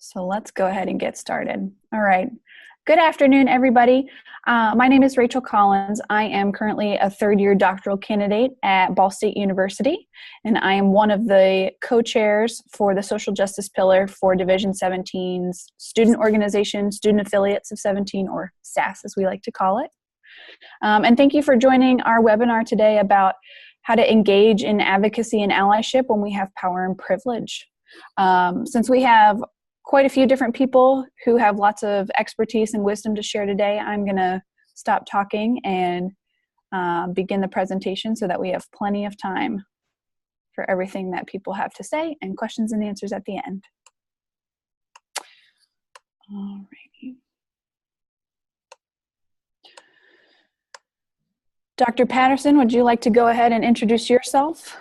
So let's go ahead and get started. All right. Good afternoon, everybody. My name is Rachel Collins. I am currently a third-year doctoral candidate at Ball State University, and I am one of the co-chairs for the Social Justice Pillar for Division 17's Student Organization, Student Affiliates of 17, or SAS as we like to call it. And thank you for joining our webinar today about how to engage in advocacy and allyship when we have power and privilege. Since we have quite a few different people who have lots of expertise and wisdom to share today, I'm going to stop talking and begin the presentation so that we have plenty of time for everything that people have to say and questions and answers at the end. All righty. Dr. Patterson, would you like to go ahead and introduce yourself?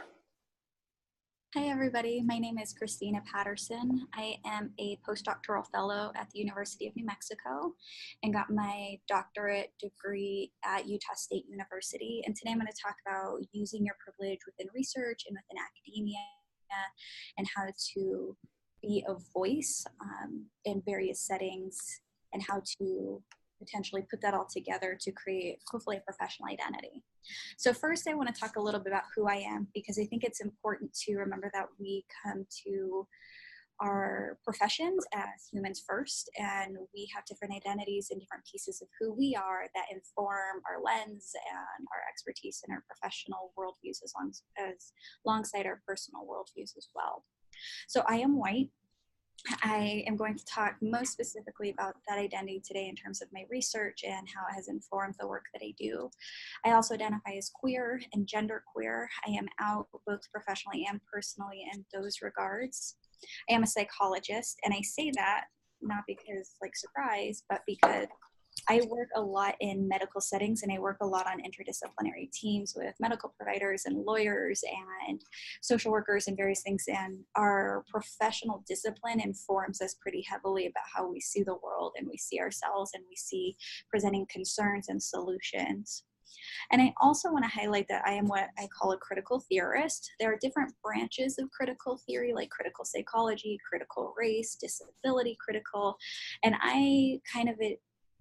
Hi everybody, my name is Cristina Patterson. I am a postdoctoral fellow at the University of New Mexico and got my doctorate degree at Utah State University. And today I'm going to talk about using your privilege within research and within academia and how to be a voice in various settings and how to potentially put that all together to create hopefully a professional identity. So first I want to talk a little bit about who I am, because I think it's important to remember that we come to our professions as humans first, and we have different identities and different pieces of who we are that inform our lens and our expertise in our professional worldviews alongside our personal worldviews as well. So I am white. I am going to talk most specifically about that identity today in terms of my research and how it has informed the work that I do. I also identify as queer and genderqueer. I am out both professionally and personally in those regards. I am a psychologist, and I say that not because like surprise, but because I work a lot in medical settings, and I work a lot on interdisciplinary teams with medical providers and lawyers and social workers and various things. And our professional discipline informs us pretty heavily about how we see the world and we see ourselves and we see presenting concerns and solutions. And I also want to highlight that I am what I call a critical theorist. There are different branches of critical theory, like critical psychology, critical race, disability critical, and I kind of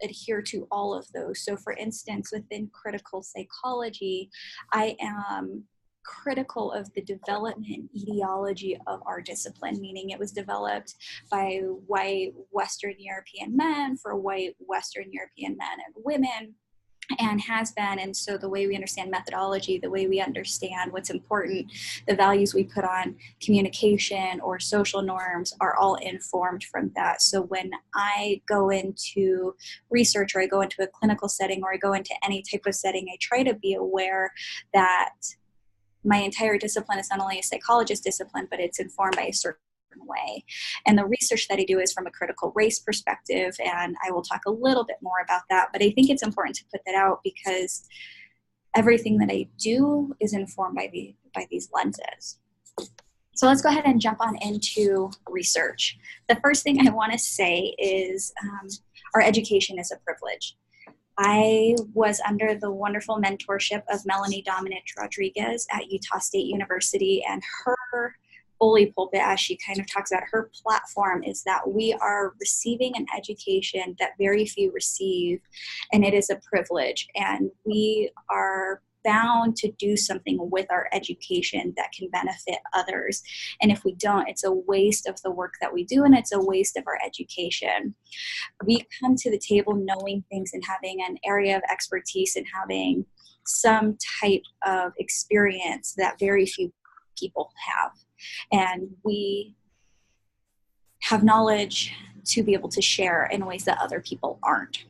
adhere to all of those. So for instance, within critical psychology, I am critical of the development ideology of our discipline, meaning it was developed by white Western European men for white Western European men and women, and has been. And so the way we understand methodology, the way we understand what's important, the values we put on communication or social norms are all informed from that. So when I go into research, or I go into a clinical setting, or I go into any type of setting, I try to be aware that my entire discipline is not only a psychologist discipline, but it's informed by a certain way. And the research that I do is from a critical race perspective, and I will talk a little bit more about that, but I think it's important to put that out because everything that I do is informed by these lenses. So let's go ahead and jump on into research. The first thing I want to say is our education is a privilege. I was under the wonderful mentorship of Melanie Dominic Rodriguez at Utah State University, and her bully pulpit, as she kind of talks about, her platform is that we are receiving an education that very few receive, and it is a privilege, and we are bound to do something with our education that can benefit others. And if we don't, it's a waste of the work that we do, and it's a waste of our education. We come to the table knowing things and having an area of expertise and having some type of experience that very few people have. And we have knowledge to be able to share in ways that other people aren't.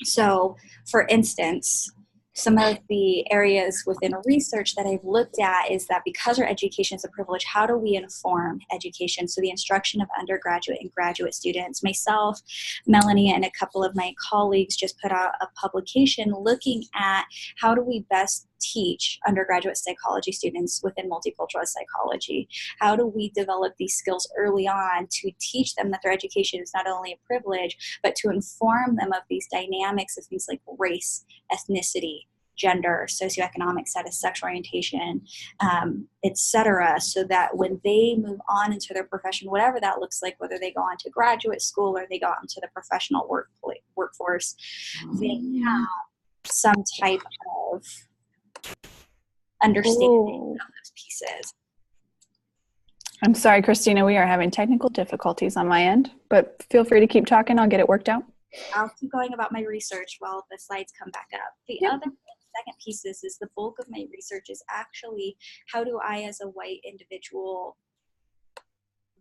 So, for instance, some of the areas within research that I've looked at is that because our education is a privilege, how do we inform education? So the instruction of undergraduate and graduate students. Myself, Melanie, and a couple of my colleagues just put out a publication looking at how do we best teach undergraduate psychology students within multicultural psychology. How do we develop these skills early on to teach them that their education is not only a privilege, but to inform them of these dynamics of things like race, ethnicity, gender, socioeconomic status, sexual orientation, etc., so that when they move on into their profession, whatever that looks like, whether they go on to graduate school or they go out into the professional workforce, they have some type of understanding of those pieces. I'm sorry, Christina, we are having technical difficulties on my end, but feel free to keep talking. I'll get it worked out. I'll keep going about my research while the slides come back up. The other second piece is the bulk of my research is actually how do I as a white individual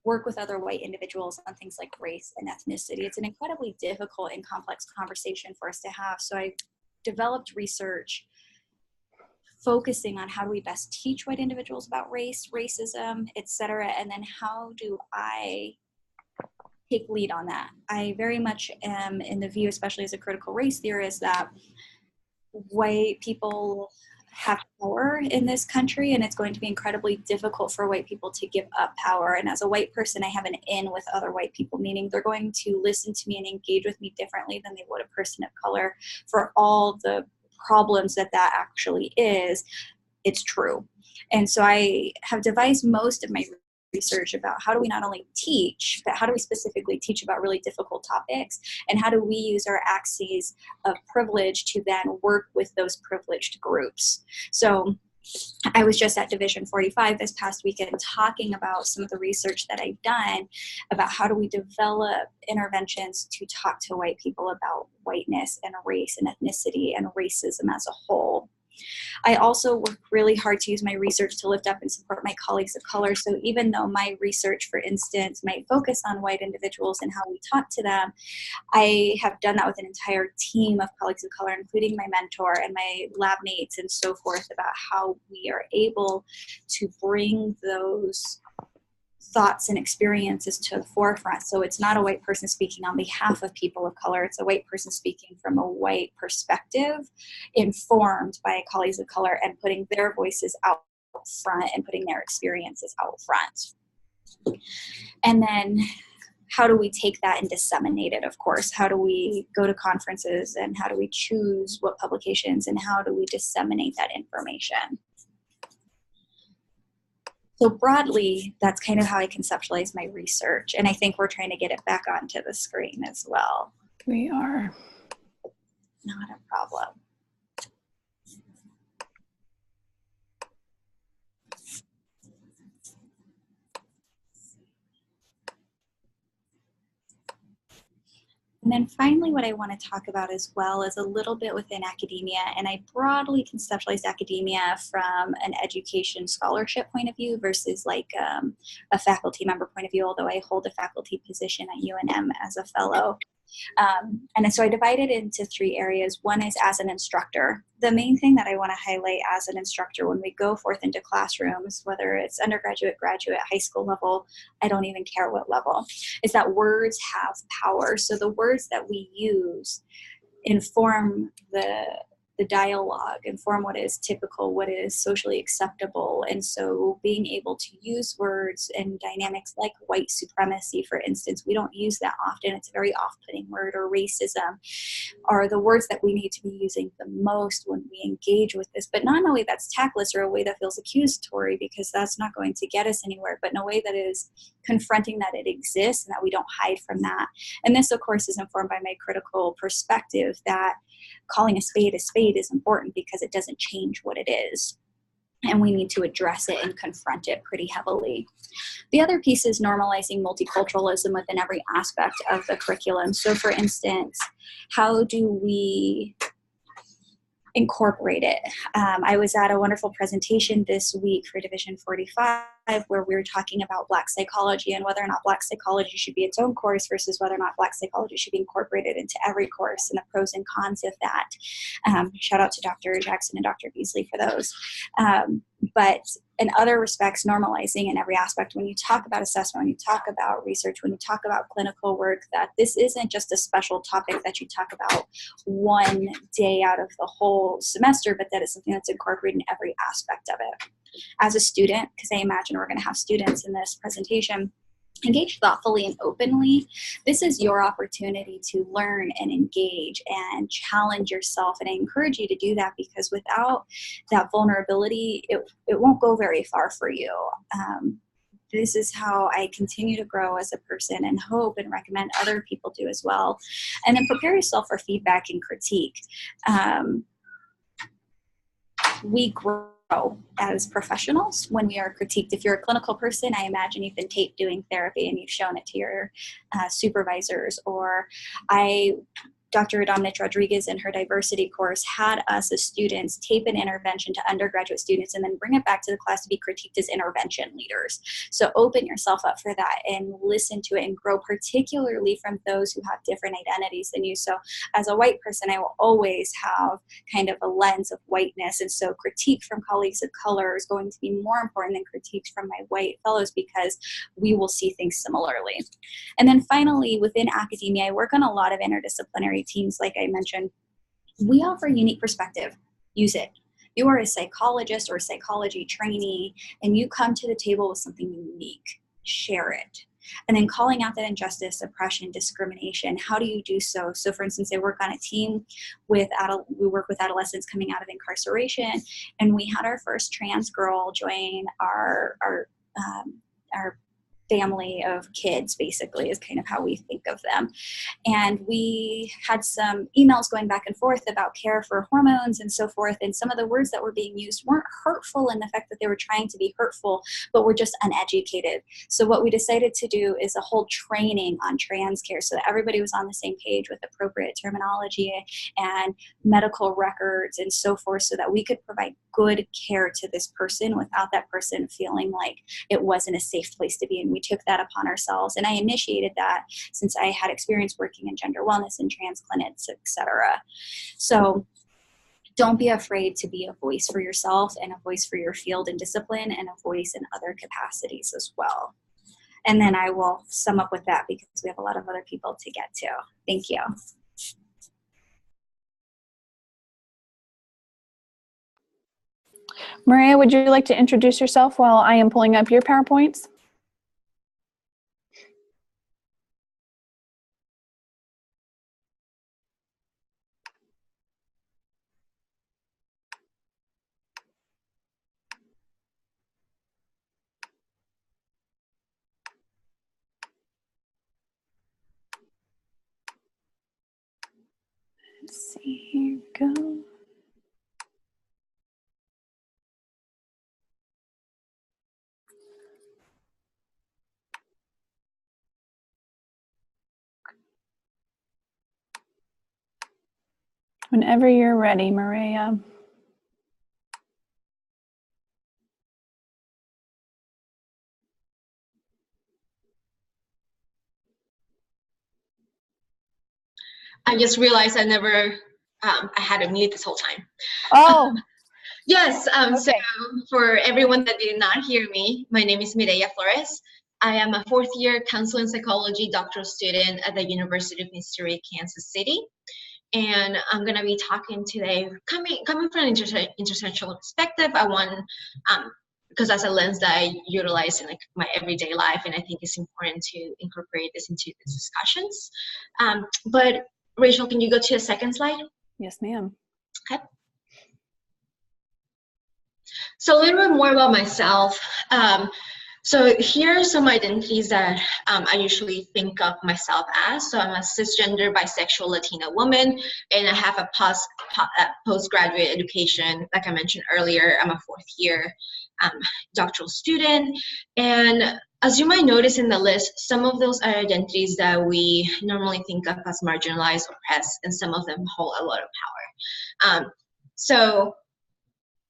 work with other white individuals on things like race and ethnicity. It's an incredibly difficult and complex conversation for us to have. So I developed research focusing on how do we best teach white individuals about race, racism, etc., and then how do I take lead on that. I very much am in the view, especially as a critical race theorist, that white people have power in this country, and it's going to be incredibly difficult for white people to give up power. And as a white person, I have an in with other white people, meaning they're going to listen to me and engage with me differently than they would a person of color for all the problems that actually is. It's true. And so I have devised most of my research about how do we not only teach, but how do we specifically teach about really difficult topics, and how do we use our axes of privilege to then work with those privileged groups. So I was just at Division 45 this past weekend talking about some of the research that I've done about how do we develop interventions to talk to white people about whiteness and race and ethnicity and racism as a whole. I also work really hard to use my research to lift up and support my colleagues of color. So even though my research, for instance, might focus on white individuals and how we talk to them, I have done that with an entire team of colleagues of color, including my mentor and my lab mates and so forth, about how we are able to bring those thoughts and experiences to the forefront. So it's not a white person speaking on behalf of people of color. It's a white person speaking from a white perspective, informed by colleagues of color, and putting their voices out front and putting their experiences out front. And then how do we take that and disseminate it, of course? How do we go to conferences, and how do we choose what publications, and how do we disseminate that information? So broadly, that's kind of how I conceptualize my research. And I think we're trying to get it back onto the screen as well. We are. Not a problem. And then finally, what I want to talk about as well is a little bit within academia, and I broadly conceptualize academia from an education scholarship point of view versus like a faculty member point of view, although I hold a faculty position at UNM as a fellow. And so I divide it into three areas. One is as an instructor. The main thing that I want to highlight as an instructor when we go forth into classrooms, whether it's undergraduate, graduate, high school level, I don't even care what level, is that words have power. So the words that we use inform the dialogue, inform what is typical, what is socially acceptable. And so being able to use words and dynamics like white supremacy, for instance, we don't use that often. It's a very off-putting word, or racism, are the words that we need to be using the most when we engage with this. But not in a way that's tactless or a way that feels accusatory, because that's not going to get us anywhere, but in a way that is confronting that it exists and that we don't hide from that. And this, of course, is informed by my critical perspective that calling a spade is important, because it doesn't change what it is. And we need to address it and confront it pretty heavily. The other piece is normalizing multiculturalism within every aspect of the curriculum. So for instance, how do we incorporate it? I was at a wonderful presentation this week for Division 45 where we were talking about Black psychology and whether or not Black psychology should be its own course versus whether or not Black psychology should be incorporated into every course, and the pros and cons of that. Shout out to Dr. Jackson and Dr. Beasley for those. But in other respects, normalizing in every aspect, when you talk about assessment, when you talk about research, when you talk about clinical work, that this isn't just a special topic that you talk about one day out of the whole semester, but that it's something that's incorporated in every aspect of it. As a student, because I imagine we're going to have students in this presentation, engage thoughtfully and openly. This is your opportunity to learn and engage and challenge yourself. And I encourage you to do that, because without that vulnerability, it won't go very far for you. This is how I continue to grow as a person, and hope and recommend other people do as well. And then prepare yourself for feedback and critique. We grow as professionals when we are critiqued. If you're a clinical person, I imagine you've been taped doing therapy and you've shown it to your supervisors. Or Dr. Dominic Rodriguez in her diversity course had us as students tape an intervention to undergraduate students and then bring it back to the class to be critiqued as intervention leaders. So open yourself up for that and listen to it and grow, particularly from those who have different identities than you. So as a white person, I will always have kind of a lens of whiteness. And so critique from colleagues of color is going to be more important than critiques from my white fellows, because we will see things similarly. And then finally, within academia, I work on a lot of interdisciplinary teams, like I mentioned. We offer unique perspective. Use it. You are a psychologist or a psychology trainee, and you come to the table with something unique. Share it. And then calling out that injustice, oppression, discrimination. How do you do so? So for instance, I work on a team we work with adolescents coming out of incarceration, and we had our first trans girl join our family of kids, basically, is kind of how we think of them. And we had some emails going back and forth about care for hormones and so forth. And some of the words that were being used weren't hurtful in the fact that they were trying to be hurtful, but were just uneducated. So what we decided to do is a whole training on trans care so that everybody was on the same page with appropriate terminology and medical records and so forth, so that we could provide good care to this person without that person feeling like it wasn't a safe place to be. And we took that upon ourselves. And I initiated that since I had experience working in gender wellness and trans clinics, etc. So don't be afraid to be a voice for yourself and a voice for your field and discipline, and a voice in other capacities as well. And then I will sum up with that, because we have a lot of other people to get to. Thank you. Maria, would you like to introduce yourself while I am pulling up your PowerPoints? Let's see, here we go. Whenever you're ready, Maria. I just realized I never, I had a mute this whole time. Oh. Yes, okay. So for everyone that did not hear me, my name is Flores. I am a fourth-year counseling psychology doctoral student at the University of Missouri, Kansas City. And I'm going to be talking today, coming from an intersectional perspective. I want, because that's a lens that I utilize in like my everyday life, and I think it's important to incorporate this into these discussions. But Rachel, can you go to the second slide? Yes, ma'am. Okay. So a little bit more about myself. So here are some identities that I usually think of myself as. So I'm a cisgender bisexual Latina woman, and I have a postgraduate education. Like I mentioned earlier, I'm a fourth year doctoral student. And as you might notice in the list, some of those are identities that we normally think of as marginalized, oppressed, and some of them hold a lot of power. So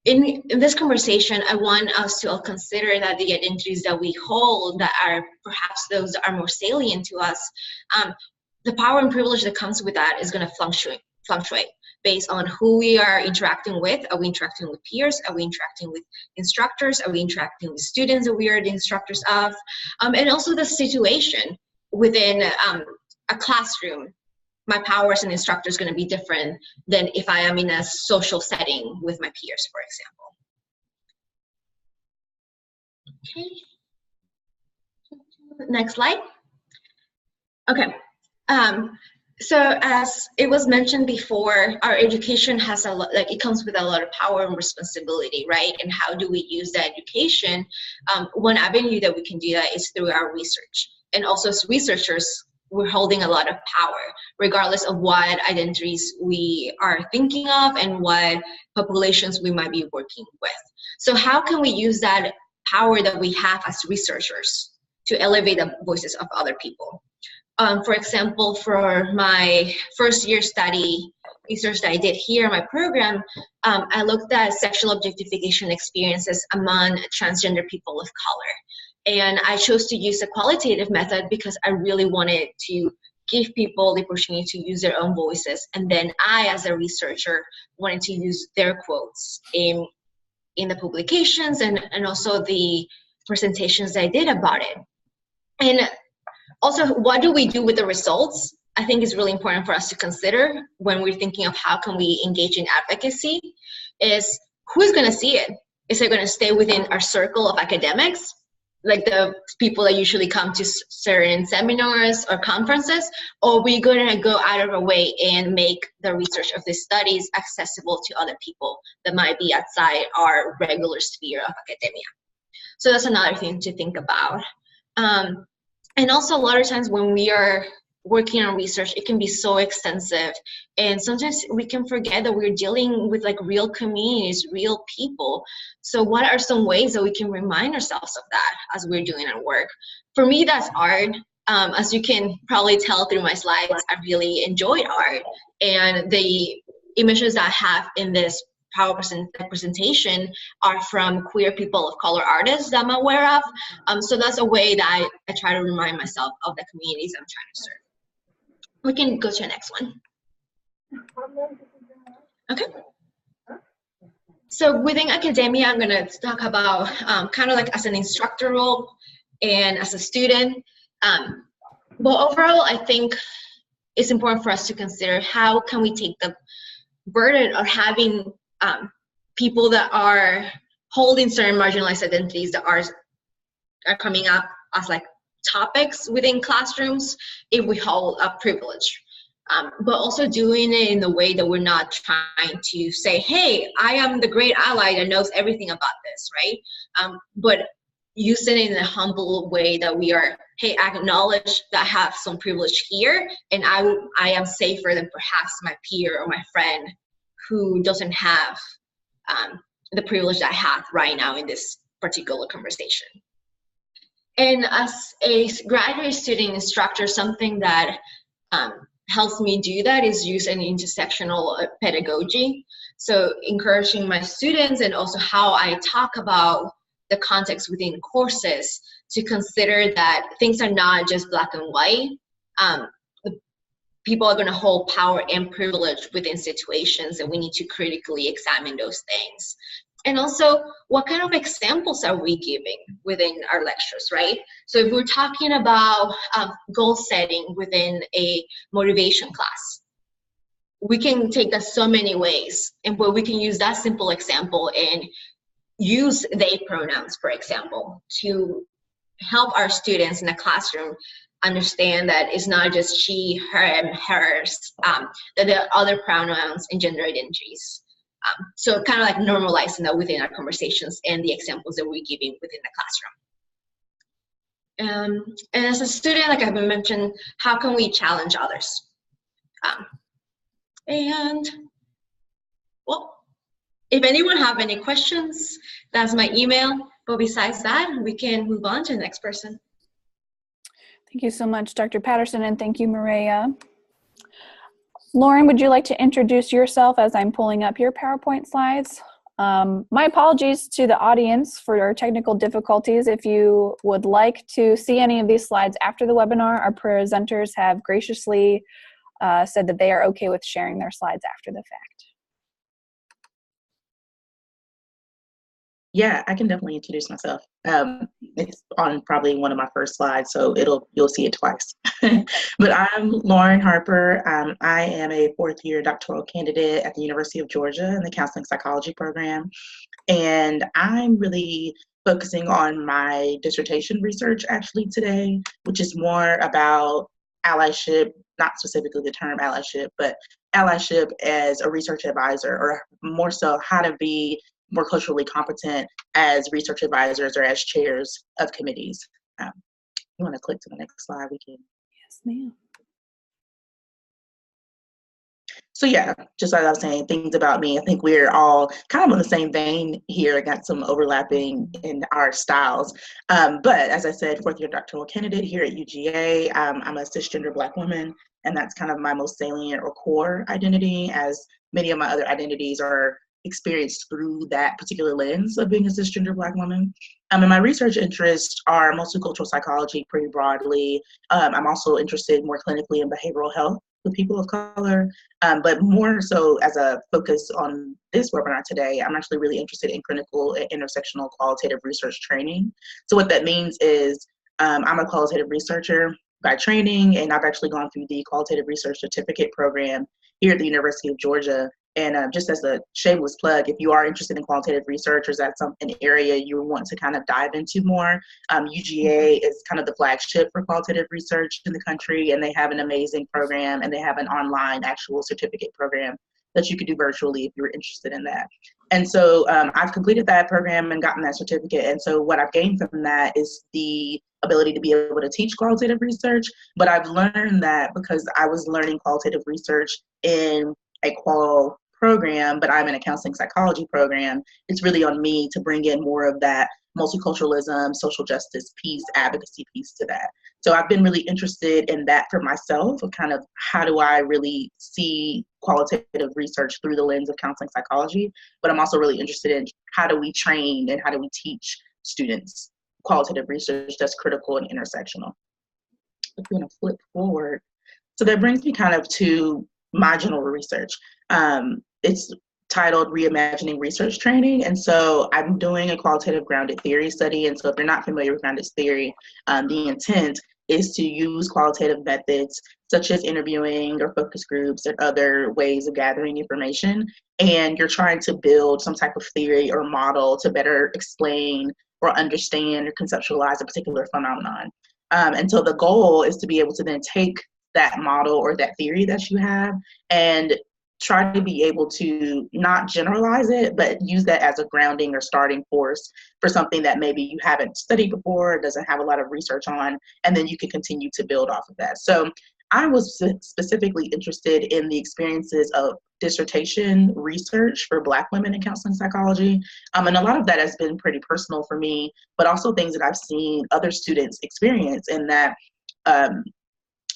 in this conversation, I want us to all consider that the identities that we hold, that are perhaps those that are more salient to us, the power and privilege that comes with that is going to fluctuate based on who we are interacting with. Are we interacting with peers? Are we interacting with instructors? Are we interacting with students that we are the instructors of? And also the situation within a classroom. My power as an instructor is going to be different than if I am in a social setting with my peers, for example. Okay. Next slide. Okay. So as it was mentioned before, our education has a lot, like it comes with a lot of power and responsibility, right? And how do we use that education? One avenue that we can do that is through our research. And also as researchers, we're holding a lot of power, regardless of what identities we are thinking of and what populations we might be working with. So how can we use that power that we have as researchers to elevate the voices of other people? For example, for my first year study research that I did here in my program, I looked at sexual objectification experiences among transgender people of color. And I chose to use a qualitative method because I really wanted to give people the opportunity to use their own voices. And then I, as a researcher, wanted to use their quotes in the publications and also the presentations that I did about it. And also, what do we do with the results? I think is really important for us to consider when we're thinking of how can we engage in advocacy is who's going to see it? Is it going to stay within our circle of academics, like the people that usually come to certain seminars or conferences, or are we going to go out of our way and make the research of these studies accessible to other people that might be outside our regular sphere of academia? So that's another thing to think about. And also a lot of times when we are working on research, it can be so extensive. And sometimes we can forget that we're dealing with like real communities, real people. So what are some ways that we can remind ourselves of that as we're doing our work? For me, that's art. As you can probably tell through my slides, I really enjoy art. And the images I have in this presentation are from queer people of color artists that I'm aware of. So that's a way that I try to remind myself of the communities I'm trying to serve. We can go to the next one. Okay. So within academia, I'm going to talk about kind of like as an instructor role and as a student. But overall, I think it's important for us to consider how can we take the burden of having people that are holding certain marginalized identities that are coming up as like topics within classrooms if we hold a privilege. But also doing it in the way that we're not trying to say, hey, I am the great ally that knows everything about this, right? But using it in a humble way that we are, hey, I acknowledge that I have some privilege here and I am safer than perhaps my peer or my friend who doesn't have the privilege that I have right now in this particular conversation. And as a graduate student instructor, something that helps me do that is use an intersectional pedagogy. So encouraging my students and also how I talk about the context within courses to consider that things are not just black and white. People are going to hold power and privilege within situations, and we need to critically examine those things. And also, what kind of examples are we giving within our lectures, right? So if we're talking about goal setting within a motivation class, we can take that so many ways, and where we can use that simple example and use they pronouns, for example, to help our students in the classroom understand that it's not just she, her, and hers, that there are other pronouns and gender identities. So kind of like normalizing that within our conversations and the examples that we're giving within the classroom. And as a student, like I've mentioned, how can we challenge others? And well, if anyone have any questions, that's my email. But besides that, we can move on to the next person. Thank you so much, Dr. Patterson, and thank you, Maria. Lauren, would you like to introduce yourself as I'm pulling up your PowerPoint slides? My apologies to the audience for our technical difficulties. If you would like to see any of these slides after the webinar, our presenters have graciously said that they are okay with sharing their slides after the fact. Yeah, I can definitely introduce myself. It's on probably one of my first slides, so you'll see it twice. But I'm Lauren Harper. I am a fourth-year doctoral candidate at the University of Georgia in the Counseling Psychology program. And I'm really focusing on my dissertation research actually today, which is more about allyship, not specifically the term allyship, but allyship as a research advisor, or more so how to be more culturally competent as research advisors or as chairs of committees. You want to click to the next slide? We can. Yes, ma'am. So yeah, just like I was saying, things about me, I think we're all kind of on the same vein here, got some overlapping in our styles. But as I said, fourth year doctoral candidate here at UGA. I'm a cisgender Black woman, and that's kind of my most salient or core identity, as many of my other identities are experienced through that particular lens of being a cisgender Black woman. And my research interests are mostly cultural psychology pretty broadly. I'm also interested more clinically in behavioral health with people of color, but more so as a focus on this webinar today, I'm actually really interested in clinical and intersectional qualitative research training. So what that means is I'm a qualitative researcher by training, and I've actually gone through the qualitative research certificate program here at the University of Georgia. And just as a shameless plug, if you are interested in qualitative research, or is that an area you want to kind of dive into more, UGA is kind of the flagship for qualitative research in the country, and they have an amazing program, and they have an online actual certificate program that you could do virtually if you're interested in that. And so I've completed that program and gotten that certificate. And so what I've gained from that is the ability to be able to teach qualitative research. But I've learned that because I was learning qualitative research in a qual program, but I'm in a counseling psychology program, it's really on me to bring in more of that multiculturalism, social justice piece, advocacy piece to that. So I've been really interested in that for myself, of kind of how do I really see qualitative research through the lens of counseling psychology, but I'm also really interested in how do we train and how do we teach students qualitative research that's critical and intersectional. If you want to flip forward. So that brings me kind of to my general research. It's titled Reimagining Research Training. And so I'm doing a qualitative grounded theory study. And so if you're not familiar with grounded theory, the intent is to use qualitative methods such as interviewing or focus groups and other ways of gathering information. And you're trying to build some type of theory or model to better explain or understand or conceptualize a particular phenomenon. And so the goal is to be able to then take that model or that theory that you have and try to be able to not generalize it, but use that as a grounding or starting force for something that maybe you haven't studied before, doesn't have a lot of research on, and then you can continue to build off of that. So I was specifically interested in the experiences of dissertation research for Black women in counseling psychology. And a lot of that has been pretty personal for me, but also things that I've seen other students experience, in that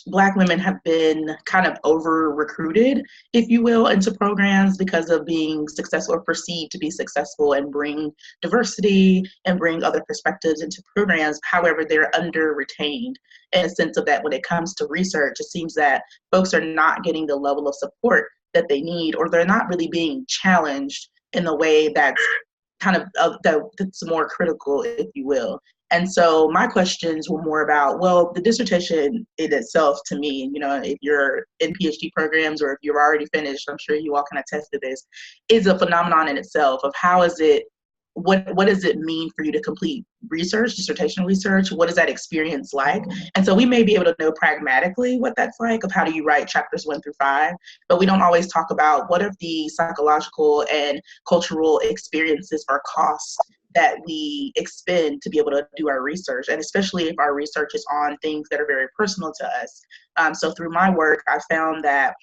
Black women have been kind of over-recruited, if you will, into programs because of being successful or perceived to be successful and bring diversity and bring other perspectives into programs. However, they're under-retained in a sense of that when it comes to research, it seems that folks are not getting the level of support that they need, or they're not really being challenged in the way that's kind of that's more critical, if you will. And so my questions were more about, well, the dissertation in itself, to me, you know, if you're in PhD programs or if you're already finished, I'm sure you all can attest to this, is a phenomenon in itself of how is it, what does it mean for you to complete research, dissertation research? What is that experience like? And so we may be able to know pragmatically what that's like, of how do you write chapters 1 through 5, but we don't always talk about what are the psychological and cultural experiences or costs that we expend to be able to do our research, and especially if our research is on things that are very personal to us. So through my work, I found that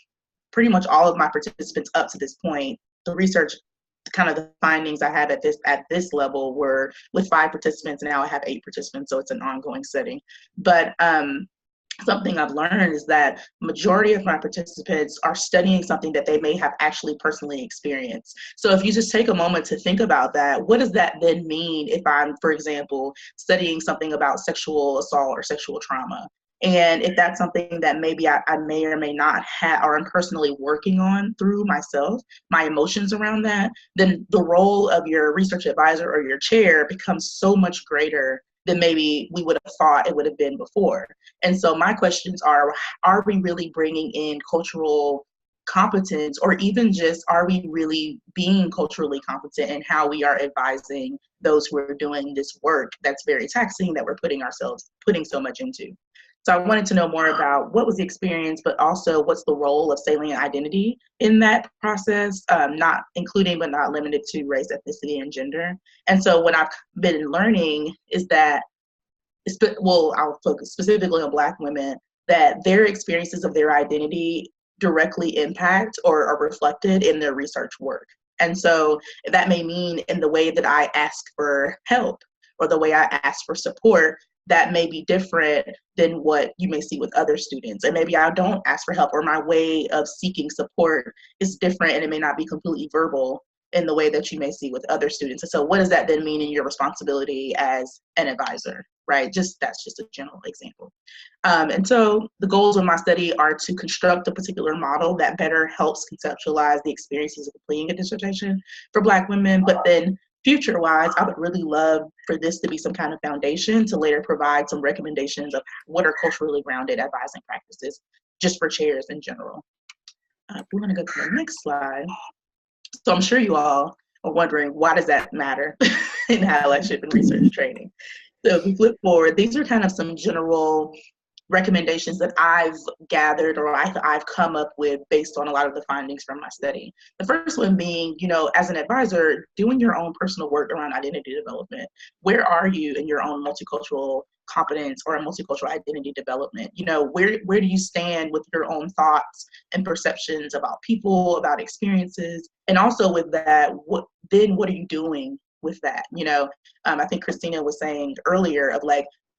pretty much all of my participants up to this point, the research, kind of the findings I had at this level were with 5 participants, and now I have 8 participants, so it's an ongoing setting. But something I've learned is that majority of my participants are studying something that they may have actually personally experienced. So if you just take a moment to think about that, what does that then mean if I'm, for example, studying something about sexual assault or sexual trauma? And if that's something that maybe I may or may not have, or I'm personally working on through myself, my emotions around that, then the role of your research advisor or your chair becomes so much greater than maybe we would have thought it would have been before. And so my questions are we really bringing in cultural competence, or even just, are we really being culturally competent in how we are advising those who are doing this work that's very taxing, that we're putting so much into. So I wanted to know more about what was the experience, but also what's the role of salient identity in that process, not including but not limited to race, ethnicity, and gender. And so what I've been learning is that, I'll focus specifically on Black women, that their experiences of their identity directly impact or are reflected in their research work. And so that may mean in the way that I ask for help or the way I ask for support, that may be different than what you may see with other students. And maybe I don't ask for help, or my way of seeking support is different, and it may not be completely verbal in the way that you may see with other students. And so what does that then mean in your responsibility as an advisor, right? That's just a general example. And so the goals of my study are to construct a particular model that better helps conceptualize the experiences of completing a dissertation for Black women, but then future-wise, I would really love for this to be some kind of foundation to later provide some recommendations of what are culturally grounded advising practices, just for chairs in general. We're gonna go to the next slide. So I'm sure you all are wondering, why does that matter in allyship and research training? So if we flip forward, these are kind of some general recommendations that I've gathered, or I've come up with based on a lot of the findings from my study. The first one being, as an advisor, doing your own personal work around identity development. Where are you in your own multicultural competence or a multicultural identity development? Where do you stand with your own thoughts and perceptions about people, about experiences? And also with that, what are you doing with that? I think Cristina was saying earlier of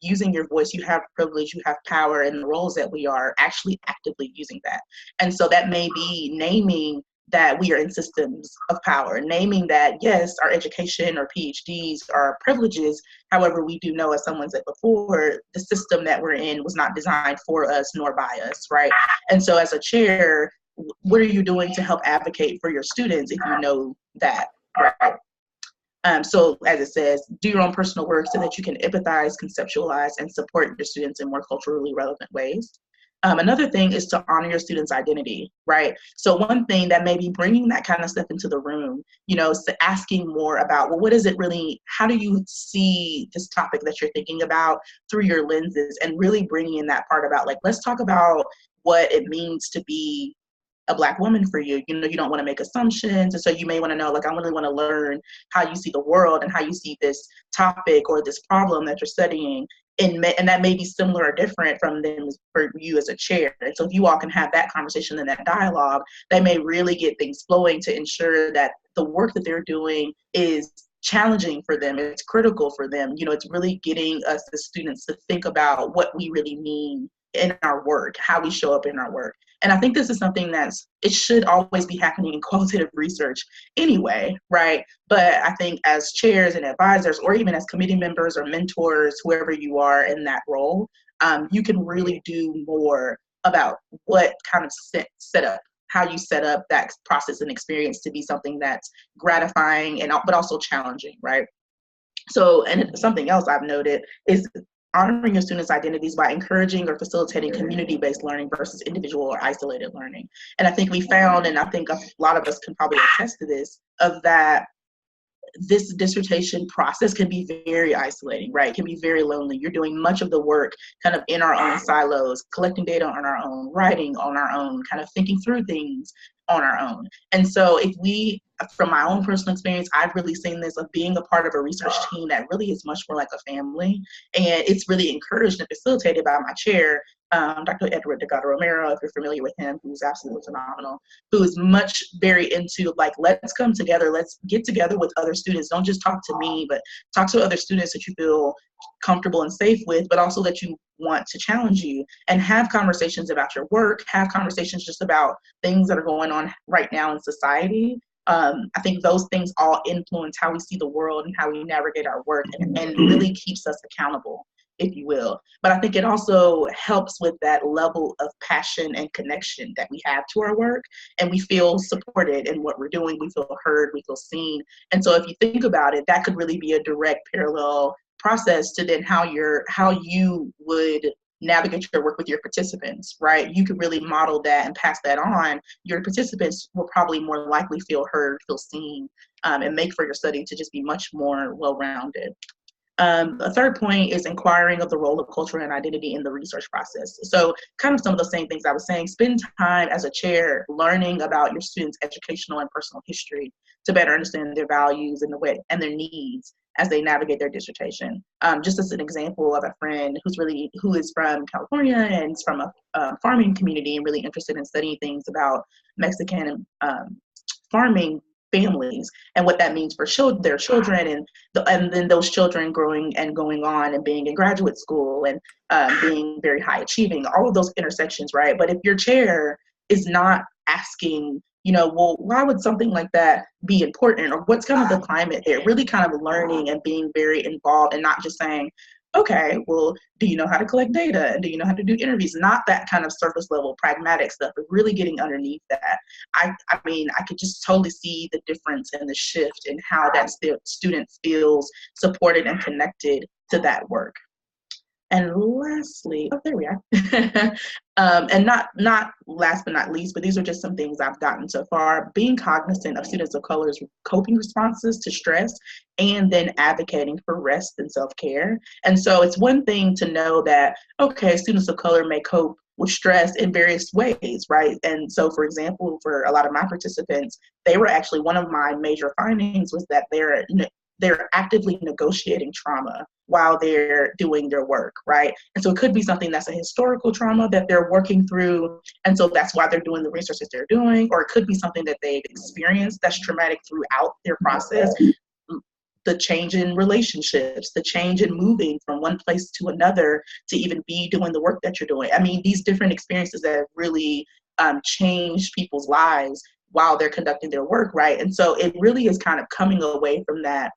using your voice, you have privilege, you have power, and the roles that we are actually actively using that. And so that may be naming that we are in systems of power, naming that, yes, our education or PhDs are privileges. However, we do know, as someone said before, the system that we're in was not designed for us nor by us, right? And so as a chair, what are you doing to help advocate for your students if you know that, right? So as it says, do your own personal work so that you can empathize, conceptualize, and support your students in more culturally relevant ways. Another thing is to honor your students' identity, right? So one thing that may be bringing that kind of stuff into the room, asking more about, well, what is it really, how do you see this topic that you're thinking about through your lenses, and really bringing in that part about, let's talk about what it means to be a Black woman for you. You don't want to make assumptions. And so you may want to know, I really want to learn how you see the world and how you see this topic or this problem that you're studying. And that may be similar or different from them for you as a chair. And so if you all can have that conversation and that dialogue, they may really get things flowing to ensure that the work that they're doing is challenging for them. It's critical for them. It's really getting us as students to think about what we really mean in our work, how we show up in our work. And I think this is something it should always be happening in qualitative research anyway, right? But I think as chairs and advisors, or even as committee members or mentors, whoever you are in that role, you can really do more about what kind of setup, how you set up that process and experience to be something that's gratifying but also challenging, right? So, and something else I've noted is honoring your students' identities by encouraging or facilitating community-based learning versus individual or isolated learning. And I think we found, and I think a lot of us can probably attest to this, of that this dissertation process can be very isolating, right? It can be very lonely. You're doing much of the work kind of in our own silos, collecting data on our own, writing on our own, kind of thinking through things on our own. And so if we, from my own personal experience, I've really seen this of being a part of a research team that really is much more like a family. And it's really encouraged and facilitated by my chair, Dr. Edward Delgado Romero, if you're familiar with him, who's absolutely phenomenal, who is very into let's come together, let's get together with other students. Don't just talk to me, but talk to other students that you feel comfortable and safe with, but also that you want to challenge you, and have conversations about your work, have conversations just about things that are going on right now in society. I think those things all influence how we see the world and how we navigate our work, and really keeps us accountable, if you will. But I think it also helps with that level of passion and connection that we have to our work, and we feel supported in what we're doing, we feel heard, we feel seen. And so if you think about it, that could really be a direct parallel process to then how you would navigate your work with your participants, right? You could really model that and pass that on. Your participants will probably more likely feel heard, feel seen, and make for your study to just be much more well-rounded. A third point is inquiring of the role of culture and identity in the research process. So kind of some of the same things I was saying, spend time as a chair learning about your students' educational and personal history to better understand their values and their needs as they navigate their dissertation. Just as an example of a friend who is from California and is from a farming community and really interested in studying things about Mexican farming families and what that means for their children, and then those children growing and going on and being in graduate school and being very high achieving, all of those intersections, right? But if your chair is not asking, well, why would something like that be important, or what's kind of the climate there, really kind of learning and being very involved and not just saying, okay, well, do you know how to collect data? And do you know how to do interviews? Not that kind of surface level pragmatic stuff, but really getting underneath that. I mean, I could just totally see the difference and the shift in how that student feels supported and connected to that work. And lastly, there we are. And not last but not least, but these are just some things I've gotten so far. Being cognizant of students of color's coping responses to stress, and then advocating for rest and self-care. And so it's one thing to know that, okay, students of color may cope with stress in various ways, right? And so, for example, for a lot of my participants, they were actually, one of my major findings was that they're actively negotiating trauma while they're doing their work, right? And so it could be something that's a historical trauma that they're working through, and so that's why they're doing the research that they're doing, or it could be something that they've experienced that's traumatic throughout their process. The change in relationships, the change in moving from one place to another to even be doing the work that you're doing. I mean, these different experiences that have really changed people's lives while they're conducting their work, right? And so it really is kind of coming away from that,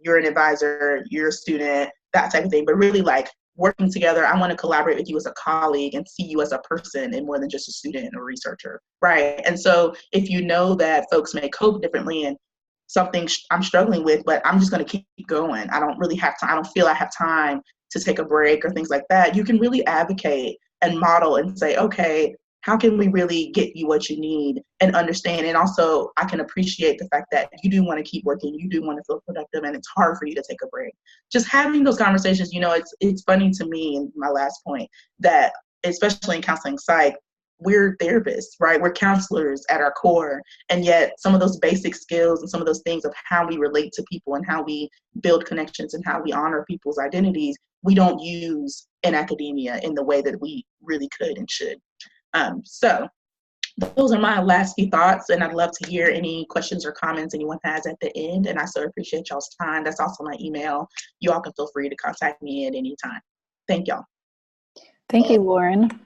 you're an advisor, you're a student, that type of thing, but really like working together. I want to collaborate with you as a colleague and see you as a person and more than just a student or researcher, right? And so if you know that folks may cope differently and something I'm struggling with, but I'm just going to keep going, I don't really have time, I don't feel I have time to take a break or things like that, you can really advocate and model and say, okay, how can we really get you what you need and understand? And also, I can appreciate the fact that you do want to keep working, you do want to feel productive, and it's hard for you to take a break. Just having those conversations, it's funny to me, and my last point, that especially in counseling psych, we're therapists, right? We're counselors at our core. And yet some of those basic skills and some of those things of how we relate to people and how we build connections and how we honor people's identities, we don't use in academia in the way that we really could and should. So those are my last few thoughts, and I'd love to hear any questions or comments anyone has at the end, and I so appreciate y'all's time. That's also my email. You all can feel free to contact me at any time. Thank y'all. Thank you, Lauren.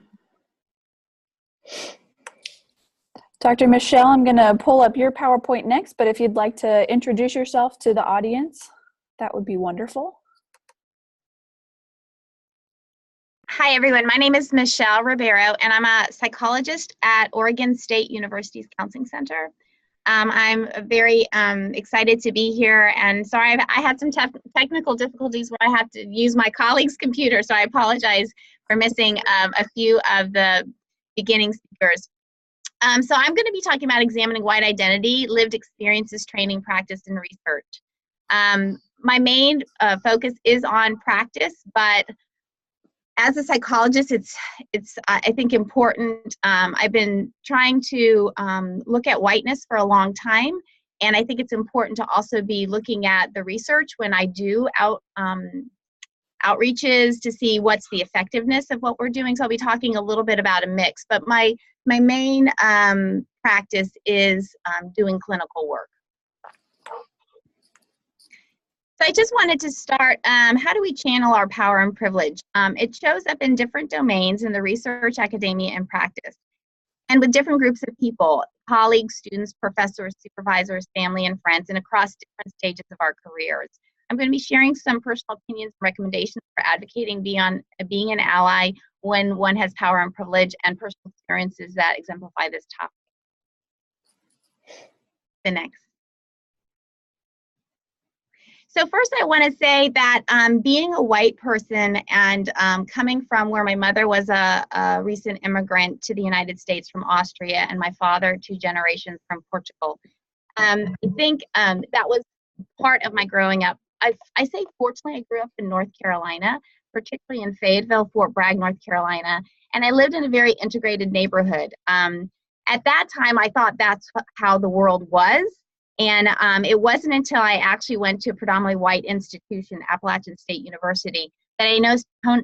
Dr. Michelle, I'm going to pull up your PowerPoint next, but if you'd like to introduce yourself to the audience, that would be wonderful. Hi, everyone. My name is Michelle Ribeiro, and I'm a psychologist at Oregon State University's Counseling Center. I'm very excited to be here, and sorry, I had some technical difficulties where I had to use my colleague's computer, so I apologize for missing a few of the beginning speakers. So I'm going to be talking about examining white identity, lived experiences, training, practice, and research. My main focus is on practice, but as a psychologist, it's I think important. I've been trying to look at whiteness for a long time, and I think it's important to also be looking at the research when I do outreaches to see what's the effectiveness of what we're doing. So I'll be talking a little bit about a mix, but my main practice is doing clinical work. So I just wanted to start, how do we channel our power and privilege? It shows up in different domains in the research, academia, and practice, and with different groups of people, colleagues, students, professors, supervisors, family, and friends, and across different stages of our careers. I'm going to be sharing some personal opinions and recommendations for advocating beyond being an ally when one has power and privilege, and personal experiences that exemplify this topic. The next. So first I want to say that being a white person and coming from where my mother was a recent immigrant to the United States from Austria and my father 2 generations from Portugal, I think that was part of my growing up. I say fortunately I grew up in North Carolina, particularly in Fayetteville, Fort Bragg, North Carolina, and I lived in a very integrated neighborhood. At that time I thought that's how the world was. And it wasn't until I actually went to a predominantly white institution, Appalachian State University, that I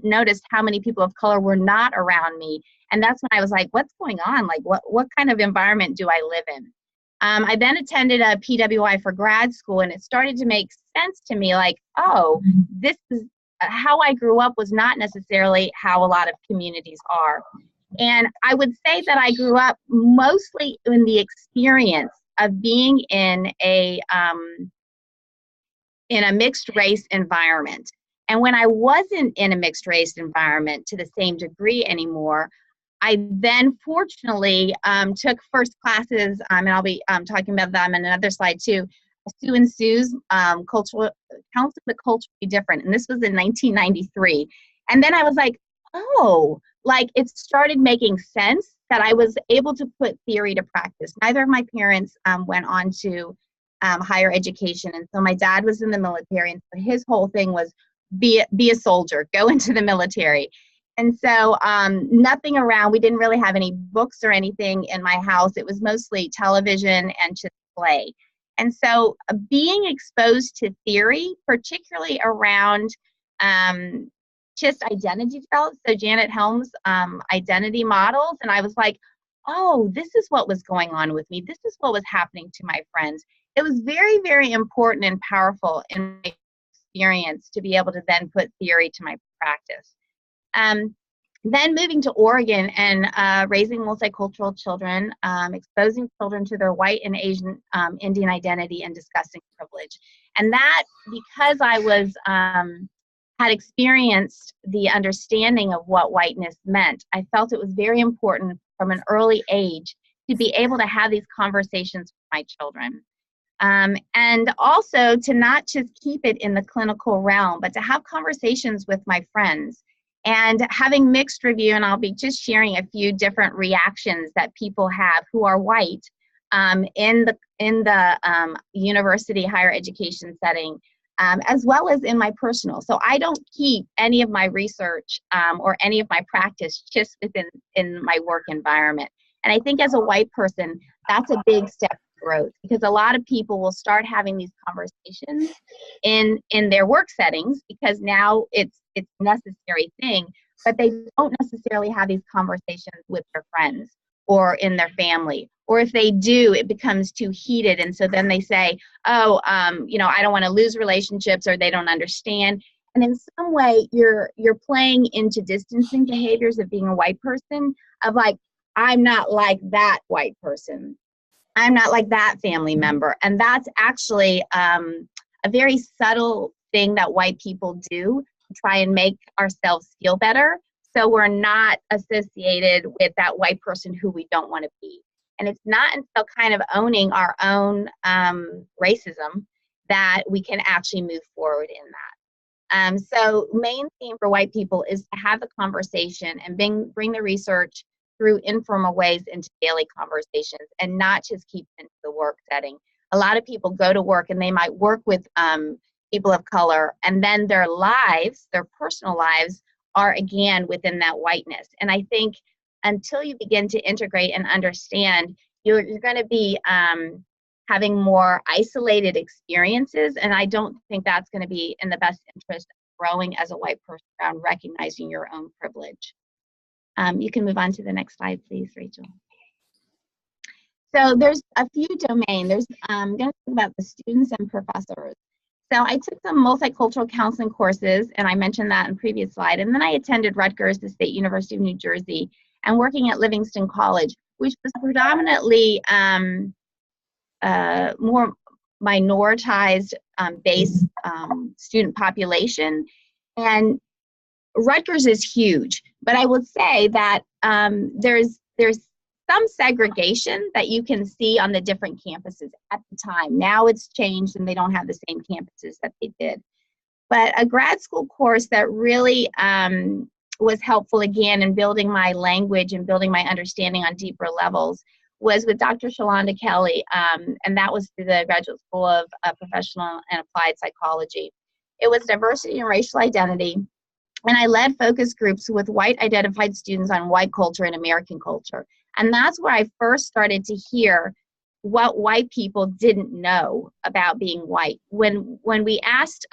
noticed how many people of color were not around me. And that's when I was like, what's going on? Like, what kind of environment do I live in? I then attended a PWI for grad school, and it started to make sense to me, like, oh, this is how I grew up was not necessarily how a lot of communities are. And I would say that I grew up mostly in the experience of being in a mixed race environment. And when I wasn't in a mixed race environment to the same degree anymore, I then fortunately took first classes, and I'll be talking about them in another slide too, Sue and Sue's cultural counseling, but culturally different. And this was in 1993. And then I was like, oh, like it started making sense that I was able to put theory to practice. Neither of my parents went on to higher education. And so my dad was in the military, and so his whole thing was be a soldier, go into the military. And so nothing around, we didn't really have any books or anything in my house. It was mostly television and just play. And so being exposed to theory, particularly around just identity development, so Janet Helm's identity models, and I was like, oh, this is what was going on with me. This is what was happening to my friends. It was very, very important and powerful in my experience to be able to then put theory to my practice. Then moving to Oregon and raising multicultural children, exposing children to their white and Asian Indian identity and discussing privilege. And that, because I was had experienced the understanding of what whiteness meant, I felt it was very important from an early age to be able to have these conversations with my children. And also to not just keep it in the clinical realm, but to have conversations with my friends. And having mixed review, and I'll be just sharing a few different reactions that people have who are white in the university higher education setting, as well as in my personal. So I don't keep any of my research or any of my practice just in my work environment. And I think as a white person, that's a big step of growth, because a lot of people will start having these conversations in their work settings because now it's a necessary thing, but they don't necessarily have these conversations with their friends or in their family. Or if they do, it becomes too heated. And so then they say, oh, I don't want to lose relationships, or they don't understand. And in some way, you're playing into distancing behaviors of being a white person, of like, I'm not like that white person. I'm not like that family member. And that's actually a very subtle thing that white people do to try and make ourselves feel better. So we're not associated with that white person who we don't want to be. And it's not until kind of owning our own racism that we can actually move forward in that. So main theme for white people is to have the conversation and bring the research through informal ways into daily conversations, and not just keep it into the work setting. A lot of people go to work and they might work with people of color, and then their lives, their personal lives, are again within that whiteness. And I think until you begin to integrate and understand, you're going to be having more isolated experiences, and I don't think that's going to be in the best interest of growing as a white person around recognizing your own privilege. You can move on to the next slide, please, Rachel. So there's a few domains. I'm going to talk about the students and professors. So I took some multicultural counseling courses, and I mentioned that in previous slide. And then I attended Rutgers, the State University of New Jersey, and working at Livingston College, which was predominantly more minoritized based student population. And Rutgers is huge, but I would say that there's some segregation that you can see on the different campuses at the time. Now it's changed and they don't have the same campuses that they did. But a grad school course that really was helpful again in building my language and building my understanding on deeper levels was with Dr. Shalonda Kelly, and that was through the Graduate School of Professional and Applied Psychology. It was diversity and racial identity, and I led focus groups with white identified students on white culture and American culture. And that's where I first started to hear what white people didn't know about being white. When we asked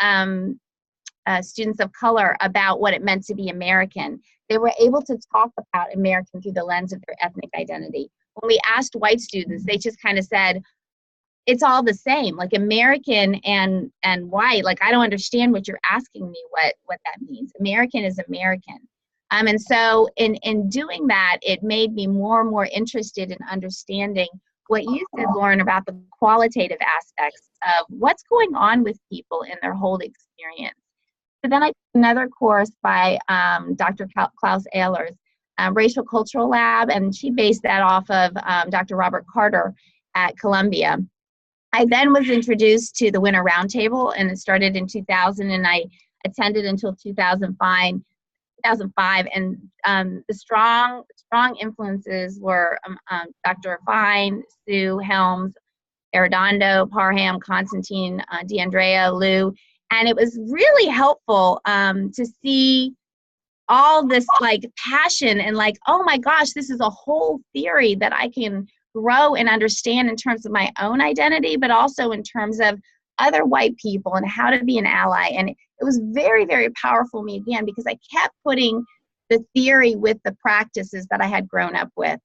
students of color about what it meant to be American, they were able to talk about American through the lens of their ethnic identity. When we asked white students, they just kind of said, it's all the same, like American and white. Like, I don't understand what you're asking me what that means. American is American. And so in doing that, it made me more and more interested in understanding what you said, Lauren, about the qualitative aspects of what's going on with people in their whole experience. So then I took another course by Dr. Klaus Ehlers, Racial Cultural Lab, and she based that off of Dr. Robert Carter at Columbia. I then was introduced to the Winter Roundtable, and it started in 2000, and I attended until 2005. And the strong influences were Dr. Fine, Sue, Helms, Arredondo, Parham, Constantine, DeAndrea, Lou, and it was really helpful to see all this like passion and like, oh my gosh, this is a whole theory that I can grow and understand in terms of my own identity, but also in terms of other white people and how to be an ally. And it was very, very powerful for me again, because I kept putting the theory with the practices that I had grown up with.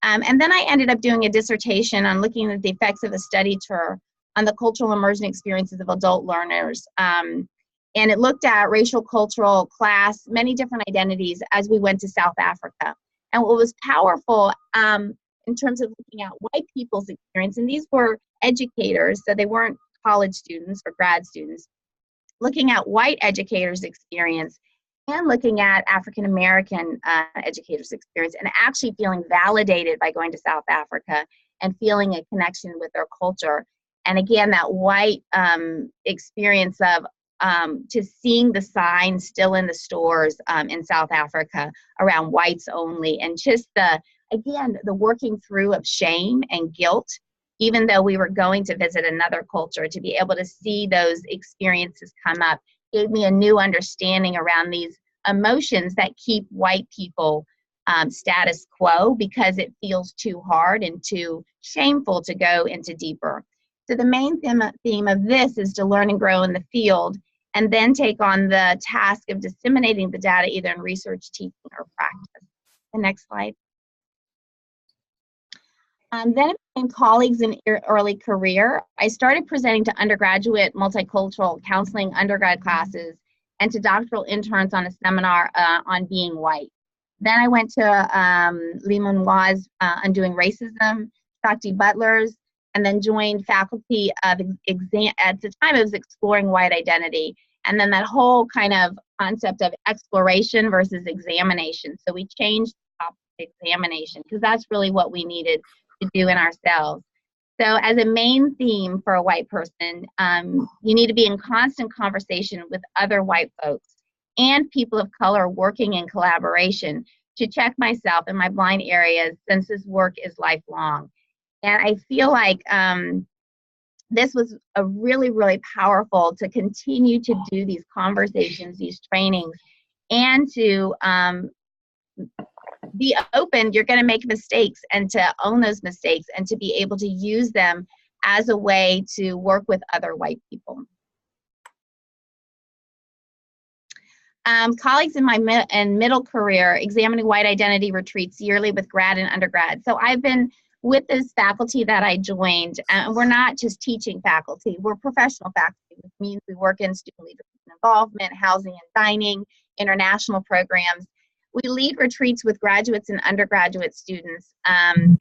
And then I ended up doing a dissertation on looking at the effects of a study tour on the cultural immersion experiences of adult learners. And it looked at racial, cultural, class, many different identities as we went to South Africa. And what was powerful in terms of looking at white people's experience, and these were educators, so they weren't college students or grad students, looking at white educators' experience and looking at African American educators' experience, and actually feeling validated by going to South Africa and feeling a connection with their culture. And again, that white experience of just seeing the signs still in the stores in South Africa around whites only, and just the working through of shame and guilt, even though we were going to visit another culture, to be able to see those experiences come up gave me a new understanding around these emotions that keep white people status quo, because it feels too hard and too shameful to go into deeper. So the main theme of this is to learn and grow in the field, and then take on the task of disseminating the data either in research, teaching, or practice. The next slide. Then it became colleagues in early career. I started presenting to undergraduate multicultural counseling undergrad classes and to doctoral interns on a seminar on being white. Then I went to Lee Monroe's Undoing Racism, Shakti Butler's, and then joined faculty of at the time it was Exploring White Identity, and then that whole kind of concept of exploration versus examination. So we changed the topic to examination, because that's really what we needed to do in ourselves. So as a main theme for a white person, you need to be in constant conversation with other white folks and people of color working in collaboration to check myself in my blind areas, since this work is lifelong. And I feel like this was a really, really powerful to continue to do these conversations, these trainings, and to be open. You're going to make mistakes, and to own those mistakes, and to be able to use them as a way to work with other white people. Colleagues in my middle career, examining white identity retreats yearly with grad and undergrad. So I've been with this faculty that I joined, and we're not just teaching faculty, we're professional faculty, which means we work in student leadership and involvement, housing and dining, international programs. We lead retreats with graduates and undergraduate students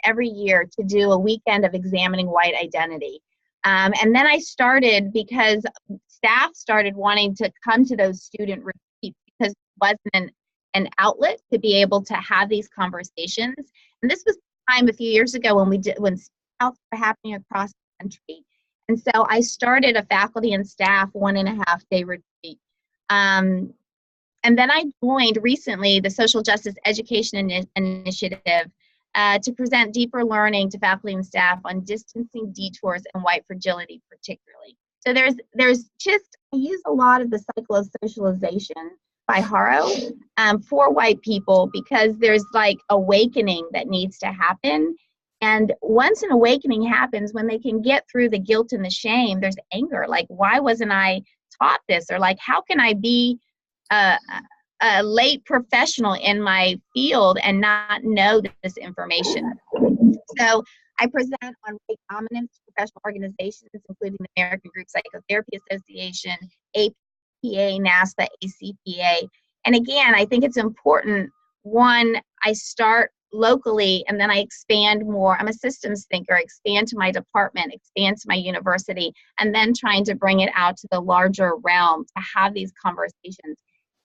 every year to do a weekend of examining white identity. And then I started, because staff started wanting to come to those student retreats, because it wasn't an outlet to be able to have these conversations. And this was time a few years ago when spouts were happening across the country. And so I started a faculty and staff 1.5-day retreat. And then I joined recently the Social Justice Education Initiative to present deeper learning to faculty and staff on distancing, detours, and white fragility particularly. So there's just, I use a lot of the cycle of socialization by Harper for white people, because there's like awakening that needs to happen. And once an awakening happens, when they can get through the guilt and the shame, there's anger. Like, why wasn't I taught this? Or like, how can I be a late professional in my field and not know this information? So I present on white dominance professional organizations, including the American Group Psychotherapy Association, APA, NASPA, ACPA. And again, I think it's important, one, I start locally and then I expand more. I'm a systems thinker, expand to my department, expand to my university, and then trying to bring it out to the larger realm to have these conversations.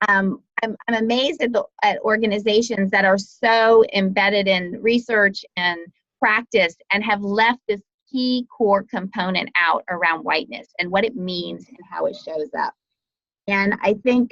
I'm amazed at organizations that are so embedded in research and practice and have left this key core component out around whiteness and what it means and how it shows up. And I think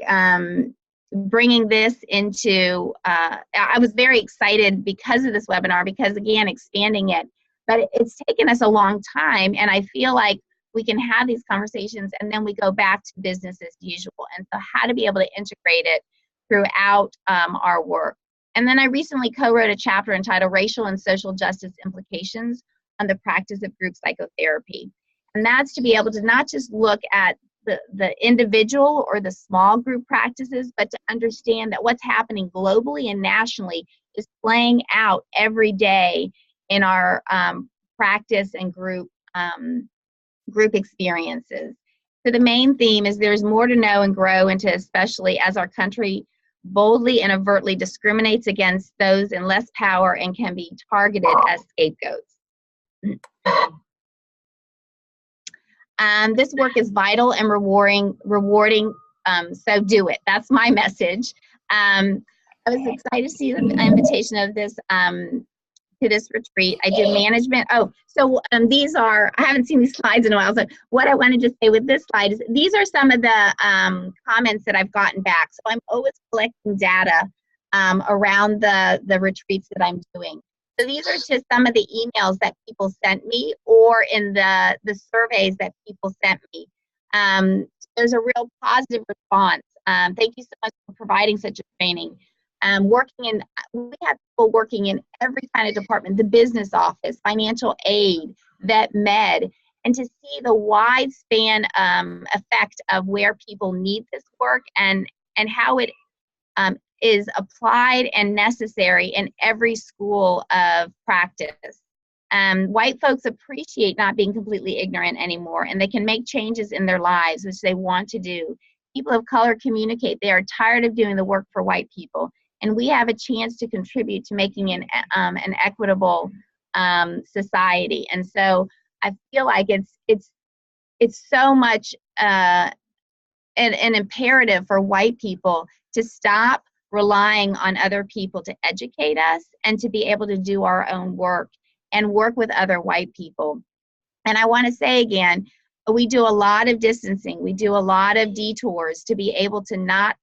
bringing this into, I was very excited because of this webinar, because again, expanding it, but it's taken us a long time, and I feel like we can have these conversations and then we go back to business as usual. And so how to be able to integrate it throughout our work. And then I recently co-wrote a chapter entitled Racial and Social Justice Implications on the Practice of Group Psychotherapy. And that's to be able to not just look at the individual or the small group practices, but to understand that what's happening globally and nationally is playing out every day in our practice and group experiences. So the main theme is there's more to know and grow into, especially as our country boldly and overtly discriminates against those in less power and can be targeted as scapegoats. This work is vital and rewarding, so do it. That's my message. I was excited to see the invitation of this to this retreat. I do management. These are, I haven't seen these slides in a while, so what I wanted to say with this slide is these are some of the comments that I've gotten back. So I'm always collecting data around the retreats that I'm doing. So these are just some of the emails that people sent me, or in the surveys that people sent me. There's a real positive response. Thank you so much for providing such a training. We have people working in every kind of department, the business office, financial aid, vet med, and to see the wide span effect of where people need this work and how it is applied and necessary in every school of practice. White folks appreciate not being completely ignorant anymore, and they can make changes in their lives, which they want to do. People of color communicate they are tired of doing the work for white people, and we have a chance to contribute to making an equitable society. And so I feel like it's so much an imperative for white people to stop relying on other people to educate us and to be able to do our own work and work with other white people. And I want to say again, we do a lot of distancing. We do a lot of detours to be able to not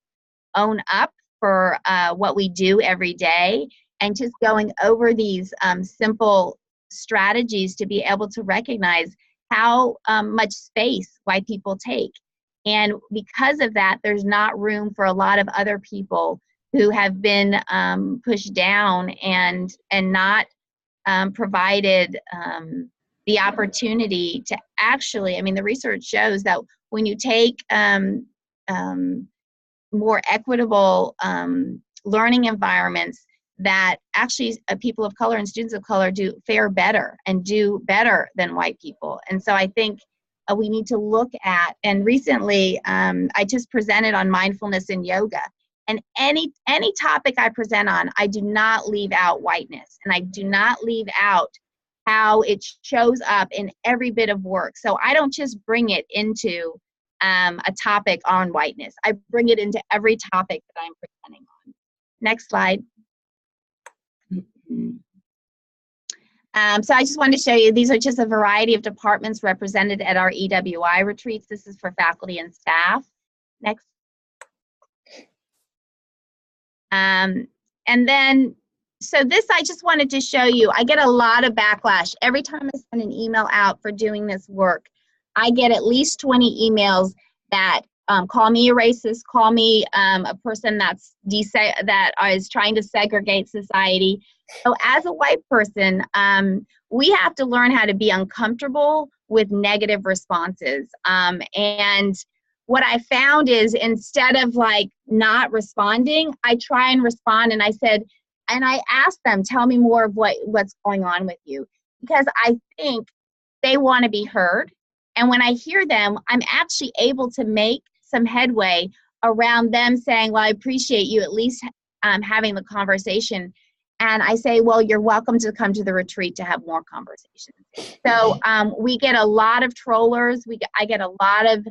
own up for what we do every day, and just going over these simple strategies to be able to recognize how much space white people take. And because of that, there's not room for a lot of other people who have been pushed down and not provided the opportunity to actually, I mean, the research shows that when you take more equitable learning environments, that actually people of color and students of color fare better and do better than white people. And so I think we need to look at, and recently I just presented on mindfulness and yoga. And any topic I present on, I do not leave out whiteness, and I do not leave out how it shows up in every bit of work. So I don't just bring it into a topic on whiteness. I bring it into every topic that I'm presenting on. Next slide. So I just wanted to show you, these are just a variety of departments represented at our EWI retreats. This is for faculty and staff. Next. And then, so this I just wanted to show you. I get a lot of backlash. Every time I send an email out for doing this work, I get at least 20 emails that call me a racist, call me a person that is trying to segregate society. So as a white person, we have to learn how to be uncomfortable with negative responses. And what I found is, instead of like not responding, I try and respond, and I said, and I asked them, tell me more of what's going on with you, because I think they want to be heard. And when I hear them, I'm actually able to make some headway around them saying, well, I appreciate you at least having the conversation. And I say, well, you're welcome to come to the retreat to have more conversations. So we get a lot of trollers. I get a lot of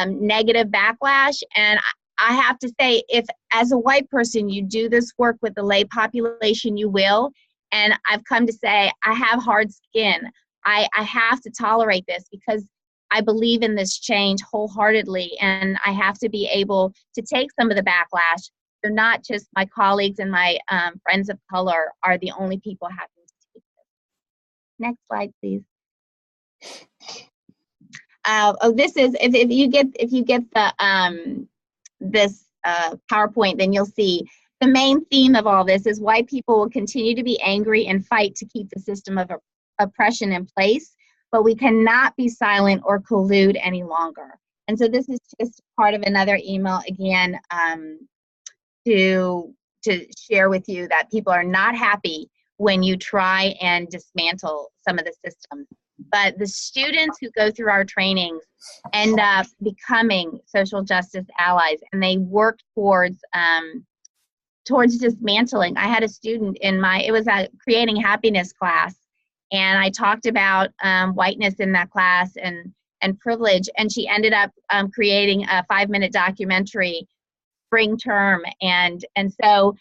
negative backlash. And I have to say, if as a white person you do this work with the lay population, you will. And I've come to say, I have hard skin. I have to tolerate this because I believe in this change wholeheartedly, and I have to be able to take some of the backlash. They're not just my colleagues and my friends of color are the only people having to take this. Next slide, please. This is, if you get the this PowerPoint, then you'll see the main theme of all this is white people will continue to be angry and fight to keep the system of oppression in place, but we cannot be silent or collude any longer. And so this is just part of another email again to share with you that people are not happy when you try and dismantle some of the systems. But the students who go through our trainings end up becoming social justice allies, and they work towards dismantling. I had a student in it was a creating happiness class, and I talked about whiteness in that class and privilege, and she ended up creating a 5-minute documentary spring term, and so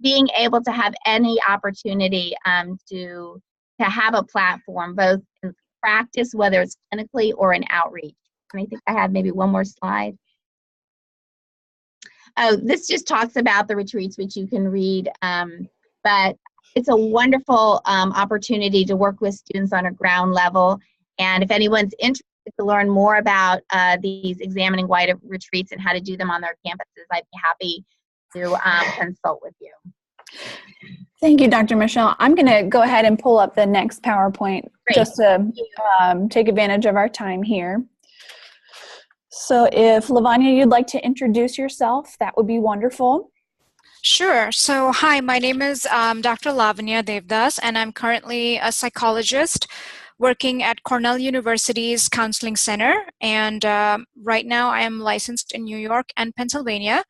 being able to have any opportunity to have a platform, both in practice, whether it's clinically or in outreach. And I think I have maybe one more slide. Oh, this just talks about the retreats, which you can read, but it's a wonderful opportunity to work with students on a ground level. And if anyone's interested to learn more about these Examining White retreats and how to do them on their campuses, I'd be happy to consult with you. Thank you, Dr. Michelle. I'm going to go ahead and pull up the next PowerPoint. Great. Just to take advantage of our time here. So if Lavanya, you'd like to introduce yourself, that would be wonderful. Sure. So hi, my name is Dr. Lavanya Devdas, and I'm currently a psychologist working at Cornell University's Counseling Center. And right now I am licensed in New York and Pennsylvania,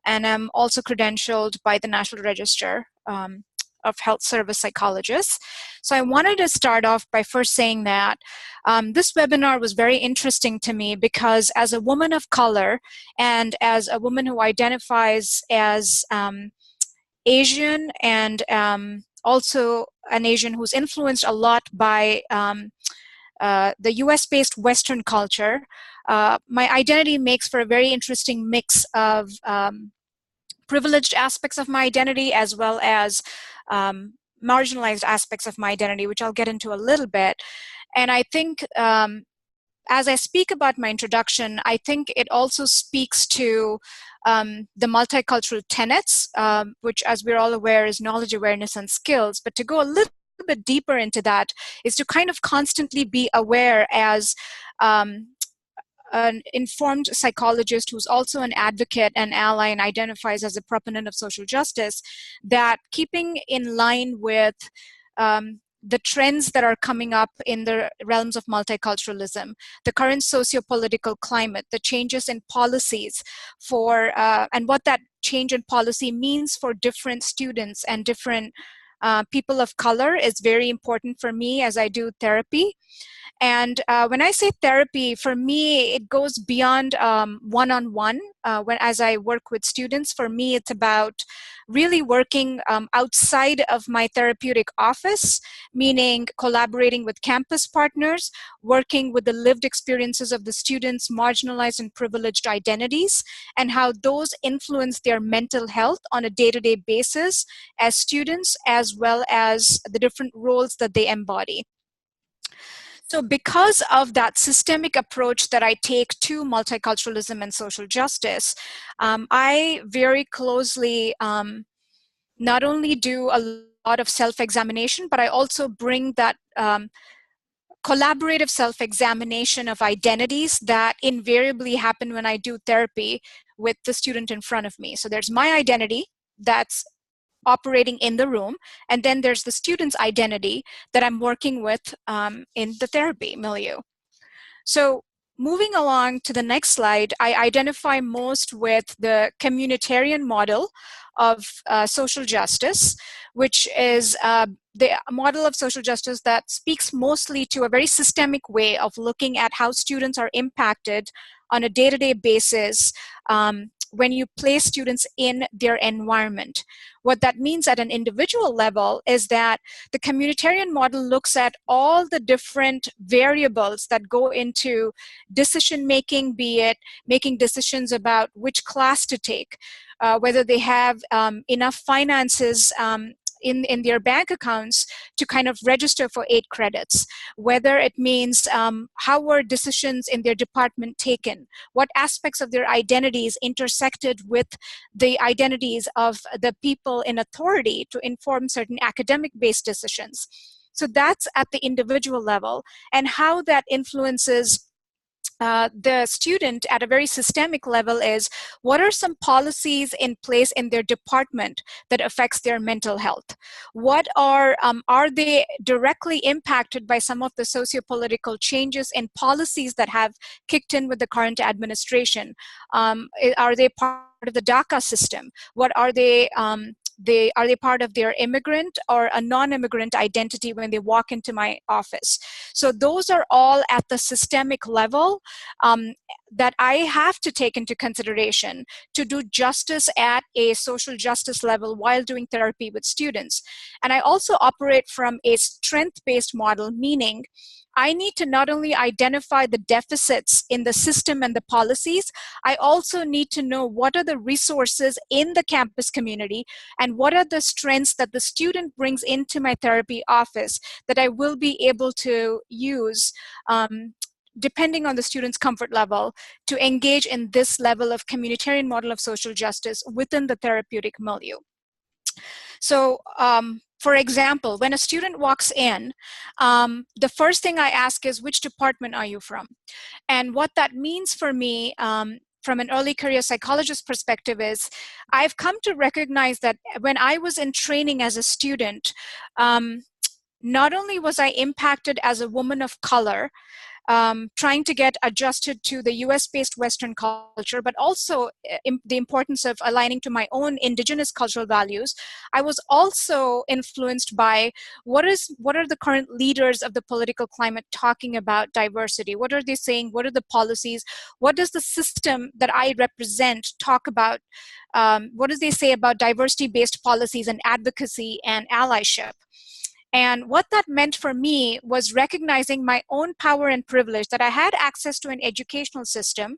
and I'm also credentialed by the National Register of Health Service Psychologists. So I wanted to start off by first saying that this webinar was very interesting to me because as a woman of color and as a woman who identifies as Asian and also an Asian who's influenced a lot by the US-based Western culture, my identity makes for a very interesting mix of privileged aspects of my identity as well as marginalized aspects of my identity, which I'll get into a little bit. And I think as I speak about my introduction, I think it also speaks to the multicultural tenets, which, as we're all aware, is knowledge, awareness, and skills. But to go a little bit deeper into that is to kind of constantly be aware as an informed psychologist who's also an advocate and ally and identifies as a proponent of social justice, that keeping in line with the trends that are coming up in the realms of multiculturalism, the current socio-political climate, the changes in policies for, and what that change in policy means for different students and different people of color is very important for me as I do therapy. And when I say therapy, for me, it goes beyond one-on-one. As I work with students, for me, it's about really working outside of my therapeutic office, meaning collaborating with campus partners, working with the lived experiences of the students' marginalized and privileged identities, and how those influence their mental health on a day-to-day basis as students, as well as the different roles that they embody. So because of that systemic approach that I take to multiculturalism and social justice, I very closely not only do a lot of self-examination, but I also bring that collaborative self-examination of identities that invariably happen when I do therapy with the student in front of me. So there's my identity that's operating in the room, and then there's the student's identity that I'm working with in the therapy milieu. So moving along to the next slide, I identify most with the communitarian model of social justice, which is the model of social justice that speaks mostly to a very systemic way of looking at how students are impacted on a day-to-day basis when you place students in their environment. What that means at an individual level is that the communitarian model looks at all the different variables that go into decision making, be it making decisions about which class to take, whether they have enough finances in their bank accounts to kind of register for 8 credits, whether it means how were decisions in their department taken, what aspects of their identities intersected with the identities of the people in authority to inform certain academic-based decisions. So that's at the individual level, and how that influences the student at a very systemic level is what are some policies in place in their department that affects their mental health? What are they directly impacted by some of the sociopolitical changes and policies that have kicked in with the current administration? Are they part of the DACA system? What are they? Are they part of their immigrant or a non-immigrant identity when they walk into my office? So those are all at the systemic level that I have to take into consideration to do justice at a social justice level while doing therapy with students. And I also operate from a strength-based model, meaning I need to not only identify the deficits in the system and the policies, I also need to know what are the resources in the campus community and what are the strengths that the student brings into my therapy office that I will be able to use depending on the student's comfort level to engage in this level of communitarian model of social justice within the therapeutic milieu. So for example, when a student walks in, the first thing I ask is, which department are you from? And what that means for me from an early career psychologist perspective is I've come to recognize that when I was in training as a student, not only was I impacted as a woman of color, trying to get adjusted to the US-based Western culture, but also the importance of aligning to my own indigenous cultural values. I was also influenced by what are the current leaders of the political climate talking about diversity? What are they saying? What are the policies? What does the system that I represent talk about? What do they say about diversity-based policies and advocacy and allyship? And what that meant for me was recognizing my own power and privilege, that I had access to an educational system.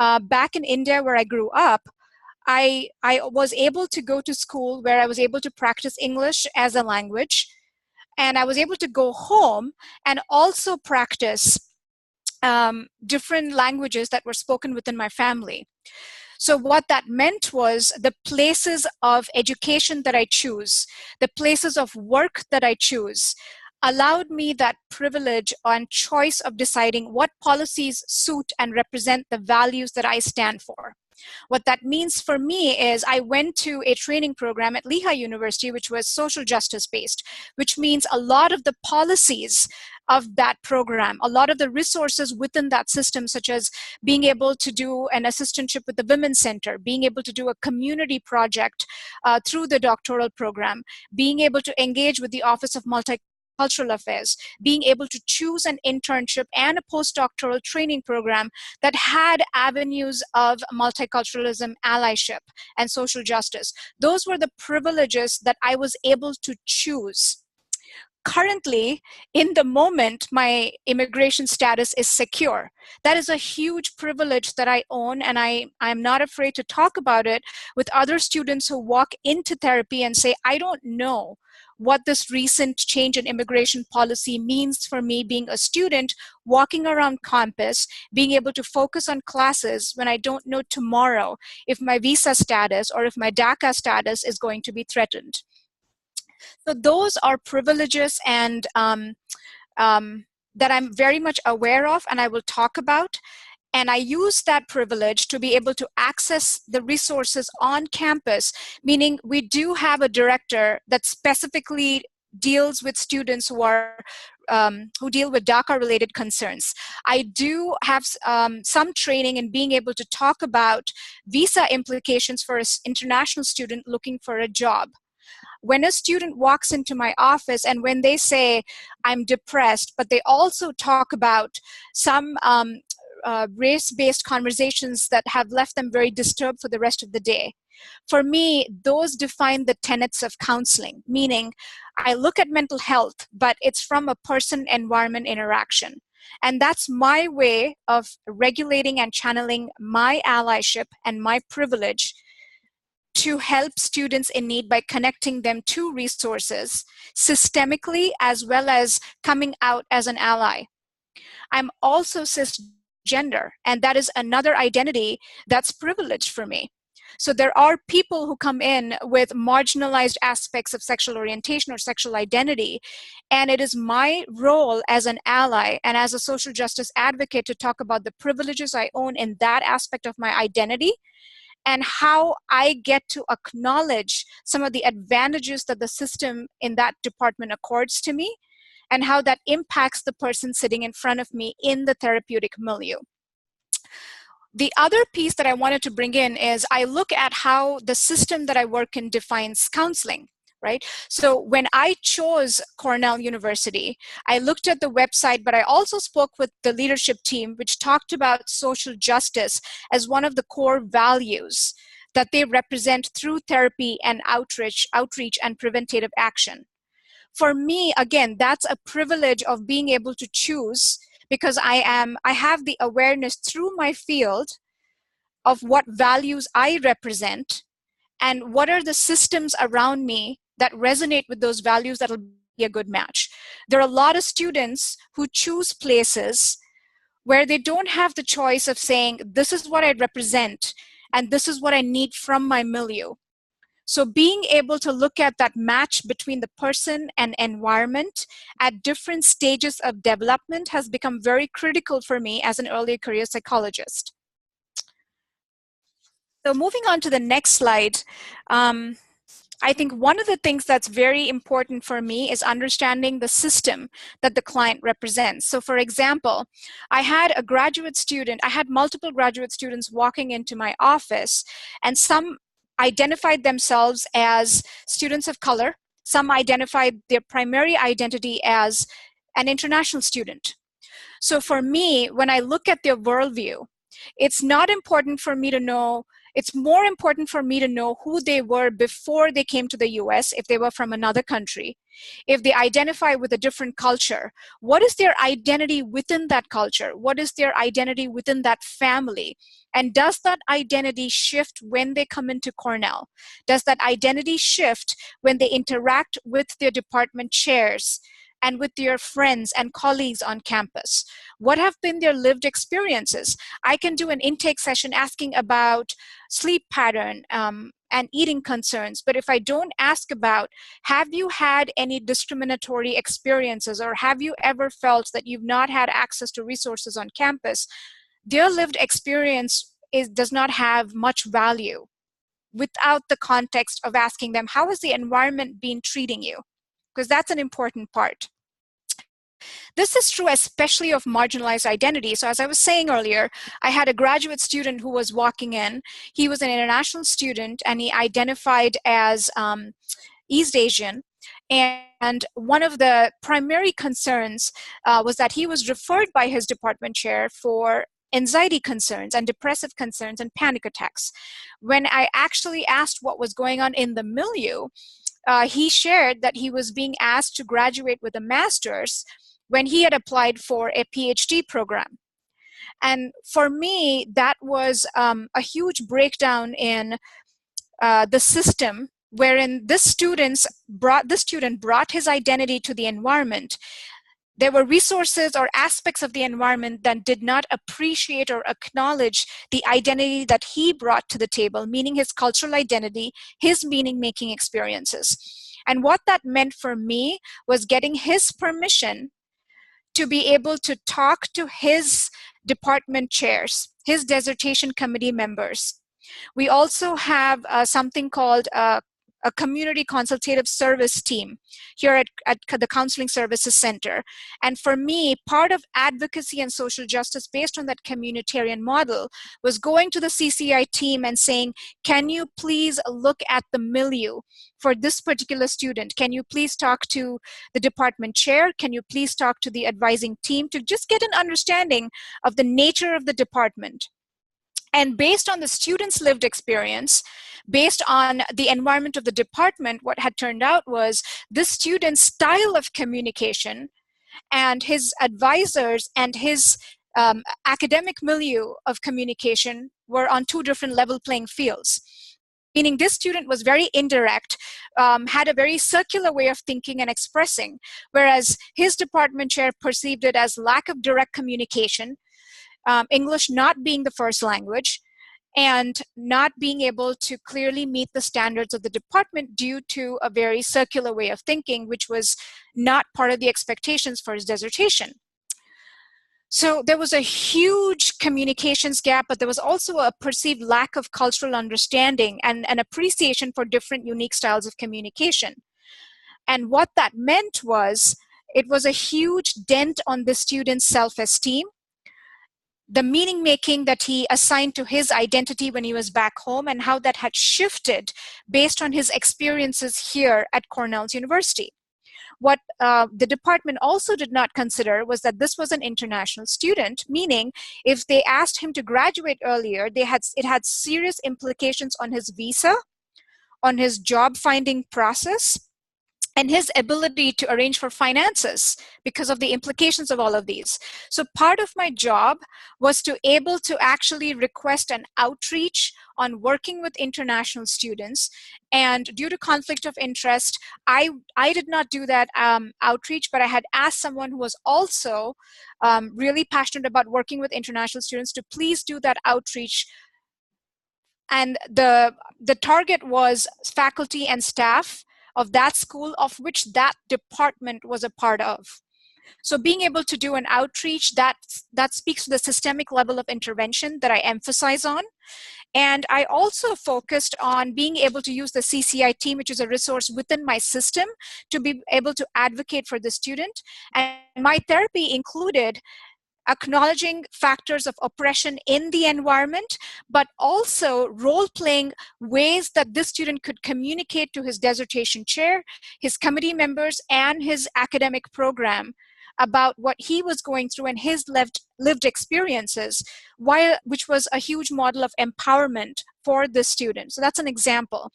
Back in India, where I grew up, I was able to go to school where I was able to practice English as a language. And I was able to go home and also practice different languages that were spoken within my family. So what that meant was the places of education that I choose, the places of work that I choose, allowed me that privilege and choice of deciding what policies suit and represent the values that I stand for. What that means for me is I went to a training program at Lehigh University, which was social justice based, which means a lot of the policies of that program, a lot of the resources within that system, such as being able to do an assistantship with the Women's Center, being able to do a community project through the doctoral program, being able to engage with the Office of Multicultural cultural affairs, being able to choose an internship and a postdoctoral training program that had avenues of multiculturalism, allyship, and social justice. Those were the privileges that I was able to choose. Currently, in the moment, my immigration status is secure. That is a huge privilege that I own, and I'm not afraid to talk about it with other students who walk into therapy and say, I don't know what this recent change in immigration policy means for me being a student walking around campus, being able to focus on classes when I don't know tomorrow if my visa status or if my DACA status is going to be threatened. So those are privileges and that I'm very much aware of and I will talk about. And I use that privilege to be able to access the resources on campus, meaning we do have a director that specifically deals with students who deal with DACA-related concerns. I do have some training in being able to talk about visa implications for an international student looking for a job. When a student walks into my office and when they say, I'm depressed, but they also talk about some race-based conversations that have left them very disturbed for the rest of the day. For me, those define the tenets of counseling, meaning I look at mental health, but it's from a person-environment interaction. And that's my way of regulating and channeling my allyship and my privilege to help students in need by connecting them to resources systemically as well as coming out as an ally. I'm also cisgender, and that is another identity that's privileged for me. So there are people who come in with marginalized aspects of sexual orientation or sexual identity, and it is my role as an ally and as a social justice advocate to talk about the privileges I own in that aspect of my identity and how I get to acknowledge some of the advantages that the system in that department accords to me, and how that impacts the person sitting in front of me in the therapeutic milieu. The other piece that I wanted to bring in is I look at how the system that I work in defines counseling. Right? So when I chose Cornell University, I looked at the website, but I also spoke with the leadership team, which talked about social justice as one of the core values that they represent through therapy and outreach and preventative action. For me, again, that's a privilege of being able to choose because I have the awareness through my field of what values I represent and what are the systems around me that resonate with those values that'll be a good match. There are a lot of students who choose places where they don't have the choice of saying, this is what I represent, and this is what I need from my milieu. So being able to look at that match between the person and environment at different stages of development has become very critical for me as an early career psychologist. So moving on to the next slide, I think one of the things that's very important for me is understanding the system that the client represents. So for example, I had multiple graduate students walking into my office, and some identified themselves as students of color. Some identified their primary identity as an international student. So for me, when I look at their worldview, it's not important for me to know, it's more important for me to know who they were before they came to the US, if they were from another country. If they identify with a different culture, what is their identity within that culture? What is their identity within that family? And does that identity shift when they come into Cornell? Does that identity shift when they interact with their department chairs and with their friends and colleagues on campus? What have been their lived experiences? I can do an intake session asking about sleep pattern and eating concerns, but if I don't ask about, have you had any discriminatory experiences, or have you ever felt that you've not had access to resources on campus, their lived experience does not have much value without the context of asking them, how has the environment been treating you? Because that's an important part. This is true especially of marginalized identity. So as I was saying earlier, I had a graduate student who was walking in. He was an international student and he identified as East Asian. And one of the primary concerns was that he was referred by his department chair for anxiety concerns and depressive concerns and panic attacks. When I actually asked what was going on in the milieu, he shared that he was being asked to graduate with a master's when he had applied for a PhD program. And for me, that was a huge breakdown in the system, wherein this student brought his identity to the environment. There were resources or aspects of the environment that did not appreciate or acknowledge the identity that he brought to the table, meaning his cultural identity, his meaning-making experiences. And what that meant for me was getting his permission to be able to talk to his department chairs, his dissertation committee members. We also have something called a community consultative service team here at the Counseling Services Center. And for me, part of advocacy and social justice based on that communitarian model was going to the CCI team and saying, can you please look at the milieu for this particular student? Can you please talk to the department chair? Can you please talk to the advising team to just get an understanding of the nature of the department? And based on the student's lived experience, based on the environment of the department, what had turned out was this student's style of communication and his advisors and his academic milieu of communication were on two different level playing fields. Meaning this student was very indirect, had a very circular way of thinking and expressing, whereas his department chair perceived it as lack of direct communication, English not being the first language, and not being able to clearly meet the standards of the department due to a very circular way of thinking, which was not part of the expectations for his dissertation. So there was a huge communications gap, but there was also a perceived lack of cultural understanding and an appreciation for different unique styles of communication. And what that meant was, it was a huge dent on the student's self-esteem, the meaning making that he assigned to his identity when he was back home, and how that had shifted based on his experiences here at Cornell's University. What the department also did not consider was that this was an international student, meaning if they asked him to graduate earlier, it had serious implications on his visa, on his job finding process, and his ability to arrange for finances because of the implications of all of these. So part of my job was to able to actually request an outreach on working with international students. And due to conflict of interest, I did not do that outreach, but I had asked someone who was also really passionate about working with international students to please do that outreach. And the target was faculty and staff of that school, of which that department was a part of. So being able to do an outreach, that speaks to the systemic level of intervention that I emphasize on. And I also focused on being able to use the CCI team, which is a resource within my system, to be able to advocate for the student. And my therapy included acknowledging factors of oppression in the environment, but also role-playing ways that this student could communicate to his dissertation chair, his committee members, and his academic program about what he was going through and his lived experiences, which was a huge model of empowerment for the student. So that's an example.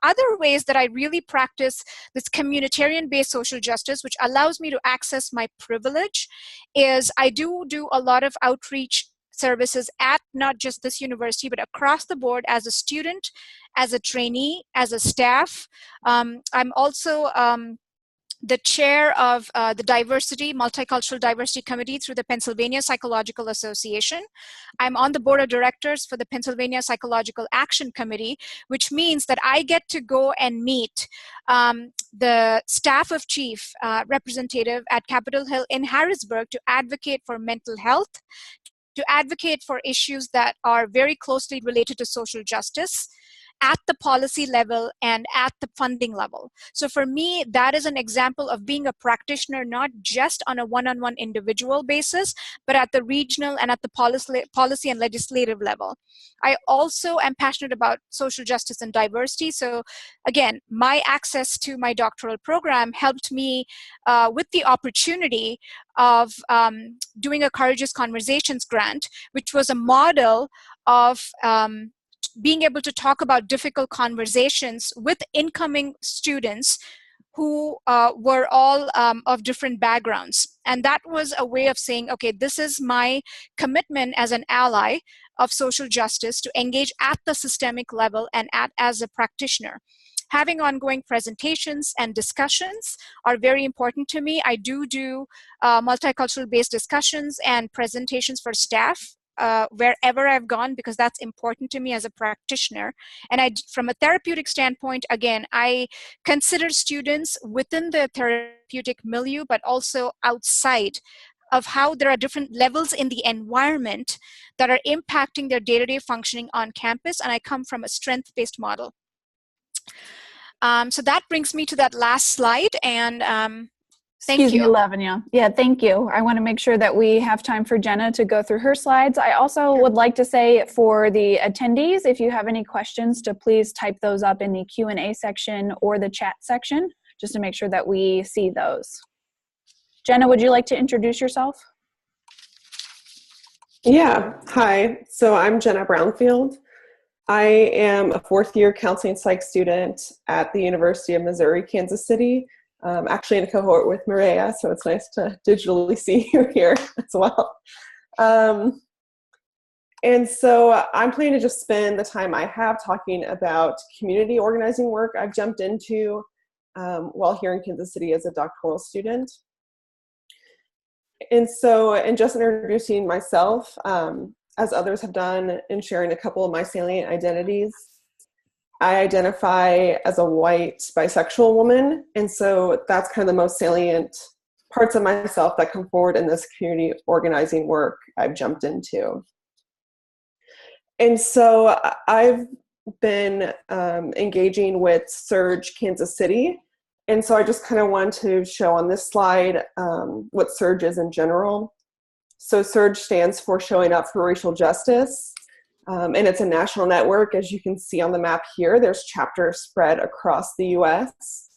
Other ways that I really practice this communitarian-based social justice, which allows me to access my privilege, is I do a lot of outreach services at not just this university, but across the board as a student, as a trainee, as a staff. I'm also the chair of the Multicultural Diversity Committee through the Pennsylvania Psychological Association. I'm on the board of directors for the Pennsylvania Psychological Action Committee, which means that I get to go and meet the staff of chief representative at Capitol Hill in Harrisburg to advocate for mental health, to advocate for issues that are very closely related to social justice, at the policy level and at the funding level. So for me, that is an example of being a practitioner, not just on a one-on-one individual basis, but at the regional and at the policy and legislative level. I also am passionate about social justice and diversity. So again, my access to my doctoral program helped me with the opportunity of doing a Courageous Conversations grant, which was a model of being able to talk about difficult conversations with incoming students who were all of different backgrounds. And that was a way of saying, okay, this is my commitment as an ally of social justice to engage at the systemic level and as a practitioner. Having ongoing presentations and discussions are very important to me. I do multicultural based discussions and presentations for staff wherever I've gone, because that's important to me as a practitioner. And from a therapeutic standpoint, again, I consider students within the therapeutic milieu, but also outside of how there are different levels in the environment that are impacting their day-to-day functioning on campus. And I come from a strength-based model. So that brings me to that last slide, and thank you. Excuse me, Lavanya. Yeah, thank you. I want to make sure that we have time for Jenna to go through her slides. I also would like to say for the attendees, if you have any questions, to please type those up in the Q&A section or the chat section, just to make sure that we see those. Jenna, would you like to introduce yourself? Yeah, hi. So I'm Jenna Brownfield. I am a fourth-year counseling psych student at the University of Missouri, Kansas City, actually in a cohort with Maria, so it's nice to digitally see you here as well. And so I'm planning to just spend the time I have talking about community organizing work I've jumped into while here in Kansas City as a doctoral student. And so, in just introducing myself, as others have done in sharing a couple of my salient identities, I identify as a white bisexual woman, and so that's kind of the most salient parts of myself that come forward in this community organizing work I've jumped into. And so I've been engaging with Surge Kansas City, and so I just kind of wanted to show on this slide what Surge is in general. So Surge stands for Showing Up for Racial Justice, and it's a national network. As you can see on the map here, there's chapters spread across the U.S.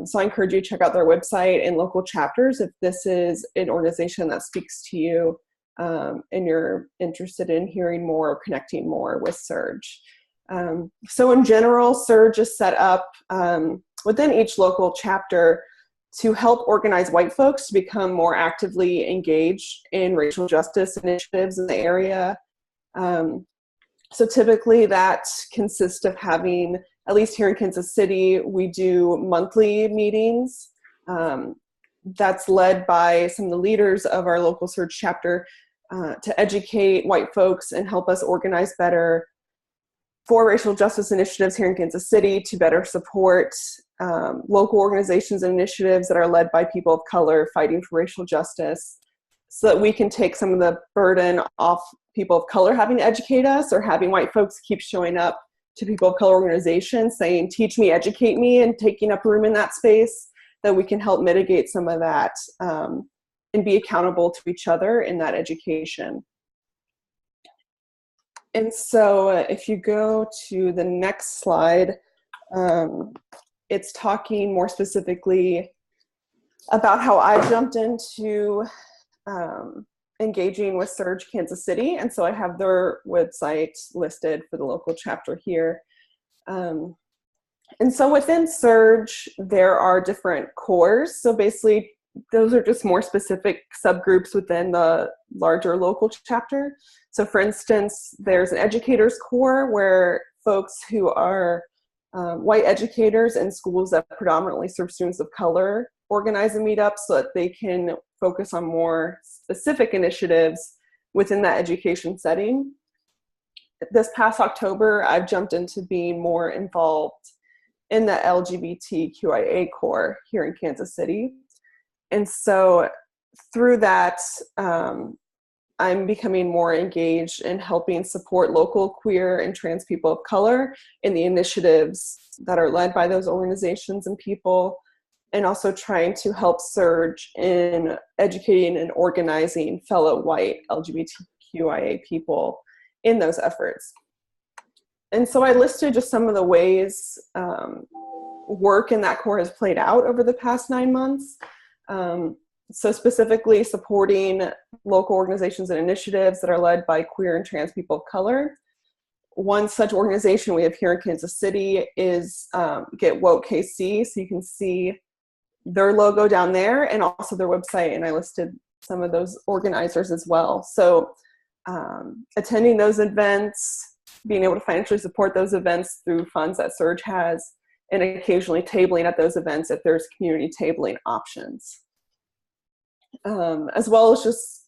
So I encourage you to check out their website and local chapters if this is an organization that speaks to you and you're interested in hearing more or connecting more with Surge. So in general, Surge is set up within each local chapter to help organize white folks to become more actively engaged in racial justice initiatives in the area. So typically that consists of having, at least here in Kansas City, we do monthly meetings. That's led by some of the leaders of our local Surge chapter to educate white folks and help us organize better for racial justice initiatives here in Kansas City, to better support local organizations and initiatives that are led by people of color fighting for racial justice, so that we can take some of the burden off people of color having to educate us, or having white folks keep showing up to people of color organizations saying, teach me, educate me, and taking up room in that space, that we can help mitigate some of that and be accountable to each other in that education. And so if you go to the next slide, it's talking more specifically about how I jumped into engaging with Surge Kansas City. And so I have their website listed for the local chapter here. And so within Surge, there are different cores. So basically, those are just more specific subgroups within the larger local chapter. So for instance, there's an educators core where folks who are white educators in schools that predominantly serve students of color organize and meet up so that they can focus on more specific initiatives within that education setting. This past October, I've jumped into being more involved in the LGBTQIA core here in Kansas City. And so through that, I'm becoming more engaged in helping support local queer and trans people of color in the initiatives that are led by those organizations and people, and also trying to help Surge in educating and organizing fellow white LGBTQIA people in those efforts. And so I listed just some of the ways work in that core has played out over the past 9 months. So specifically supporting local organizations and initiatives that are led by queer and trans people of color. One such organization we have here in Kansas City is Get Woke KC. So you can see their logo down there and also their website. And I listed some of those organizers as well. So attending those events, being able to financially support those events through funds that Surge has, and occasionally tabling at those events if there's community tabling options. As well as just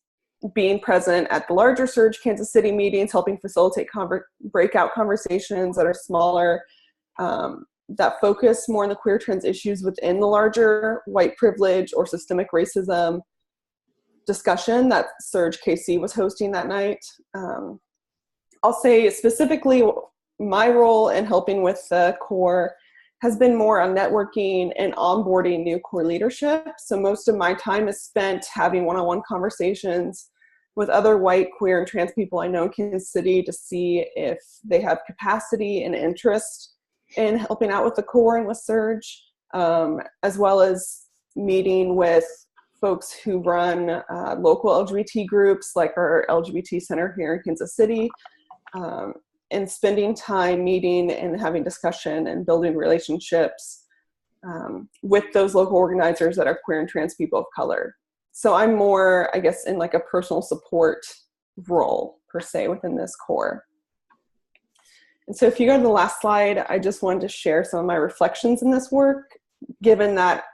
being present at the larger Surge Kansas City meetings, helping facilitate breakout conversations that are smaller, that focus more on the queer trans issues within the larger white privilege or systemic racism discussion that Surge KC was hosting that night. I'll say specifically my role in helping with the core has been more on networking and onboarding new core leadership. So most of my time is spent having one-on-one conversations with other white, queer, and trans people I know in Kansas City to see if they have capacity and interest in helping out with the core and with Surge, as well as meeting with folks who run local LGBT groups like our LGBT Center here in Kansas City, and spending time meeting and having discussion and building relationships with those local organizers that are queer and trans people of color. So I'm more, I guess, in like a personal support role per se within this core. And so if you go to the last slide, I just wanted to share some of my reflections in this work, given that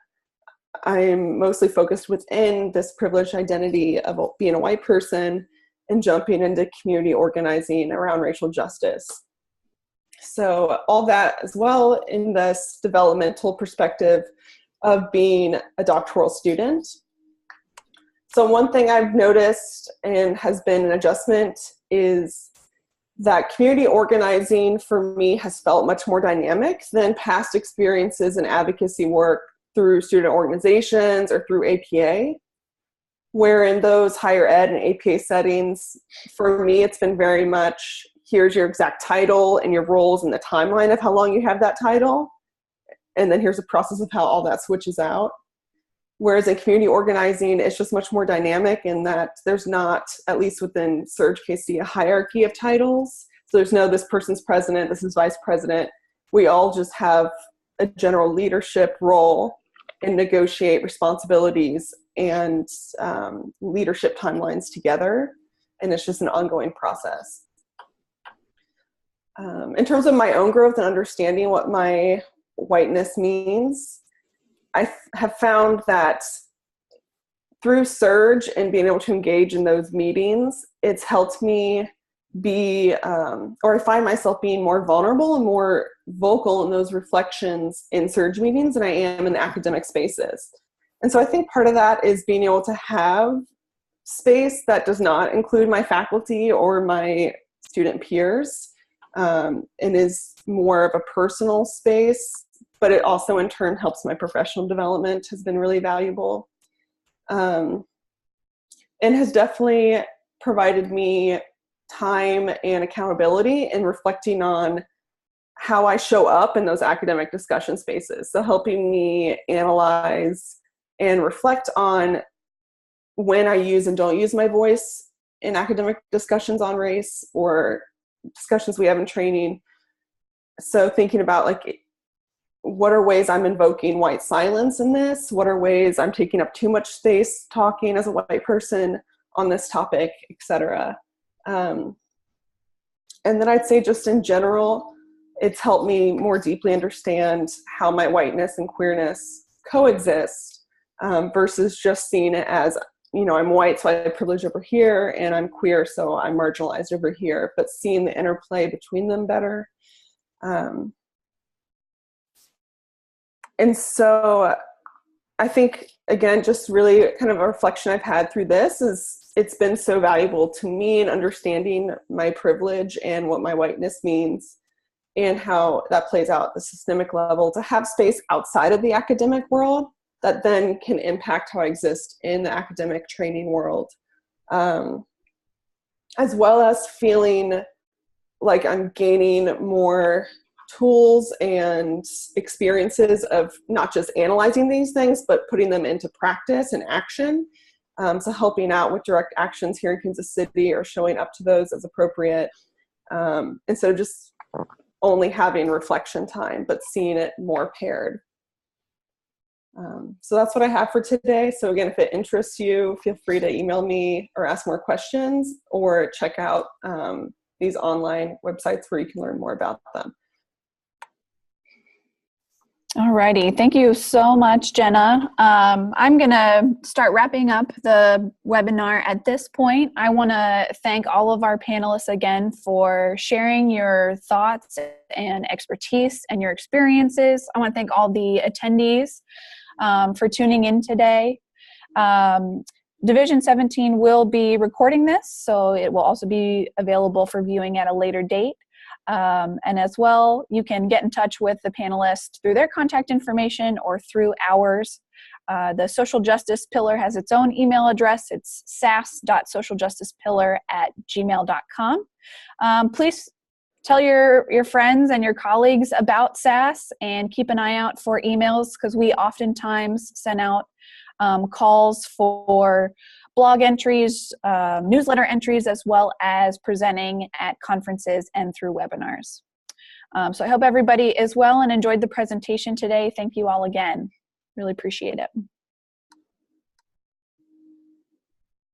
I'm mostly focused within this privileged identity of being a white person and jumping into community organizing around racial justice. So all that as well in this developmental perspective of being a doctoral student. So one thing I've noticed and has been an adjustment is that community organizing for me has felt much more dynamic than past experiences in advocacy work through student organizations or through APA. Where in those higher ed and APA settings, for me, it's been very much, here's your exact title and your roles and the timeline of how long you have that title. And then here's the process of how all that switches out. Whereas in community organizing, it's just much more dynamic in that there's not, at least within Surge KC, a hierarchy of titles. So there's no, this person's president, this is vice president. We all just have a general leadership role and negotiate responsibilities and leadership timelines together. And it's just an ongoing process. In terms of my own growth and understanding what my whiteness means, I have found that through Surge and being able to engage in those meetings, it's helped me be, or I find myself being more vulnerable and more vocal in those reflections in Surge meetings than I am in the academic spaces. And so I think part of that is being able to have space that does not include my faculty or my student peers, and is more of a personal space, but it also in turn helps my professional development, has been really valuable. And has definitely provided me time and accountability in reflecting on how I show up in those academic discussion spaces. So helping me analyze and reflect on when I use and don't use my voice in academic discussions on race or discussions we have in training. So thinking about like, what are ways I'm invoking white silence in this? What are ways I'm taking up too much space talking as a white person on this topic, etc. And then I'd say just in general, it's helped me more deeply understand how my whiteness and queerness coexist, versus just seeing it as, you know, I'm white, so I have privilege over here, and I'm queer, so I'm marginalized over here, but seeing the interplay between them better. And so I think, again, just really kind of a reflection I've had through this is it's been so valuable to me in understanding my privilege and what my whiteness means and how that plays out at the systemic level, to have space outside of the academic world that then can impact how I exist in the academic training world, as well as feeling like I'm gaining more tools and experiences of not just analyzing these things, but putting them into practice and action. So helping out with direct actions here in Kansas City, or showing up to those as appropriate. Instead of just only having reflection time, but seeing it more paired. So that's what I have for today. So again, if it interests you, feel free to email me or ask more questions, or check out these online websites where you can learn more about them. Alrighty, thank you so much, Jenna. I'm gonna start wrapping up the webinar at this point. I wanna thank all of our panelists again for sharing your thoughts and expertise and your experiences. I wanna thank all the attendees for tuning in today. Division 17 will be recording this, so it will also be available for viewing at a later date. And as well, you can get in touch with the panelists through their contact information or through ours. The Social Justice Pillar has its own email address. It's sas.socialjusticepillar@gmail.com. Please tell your friends and your colleagues about SAS, and keep an eye out for emails, because we oftentimes send out calls for blog entries, newsletter entries, as well as presenting at conferences and through webinars. So I hope everybody is well and enjoyed the presentation today. Thank you all again. Really appreciate it.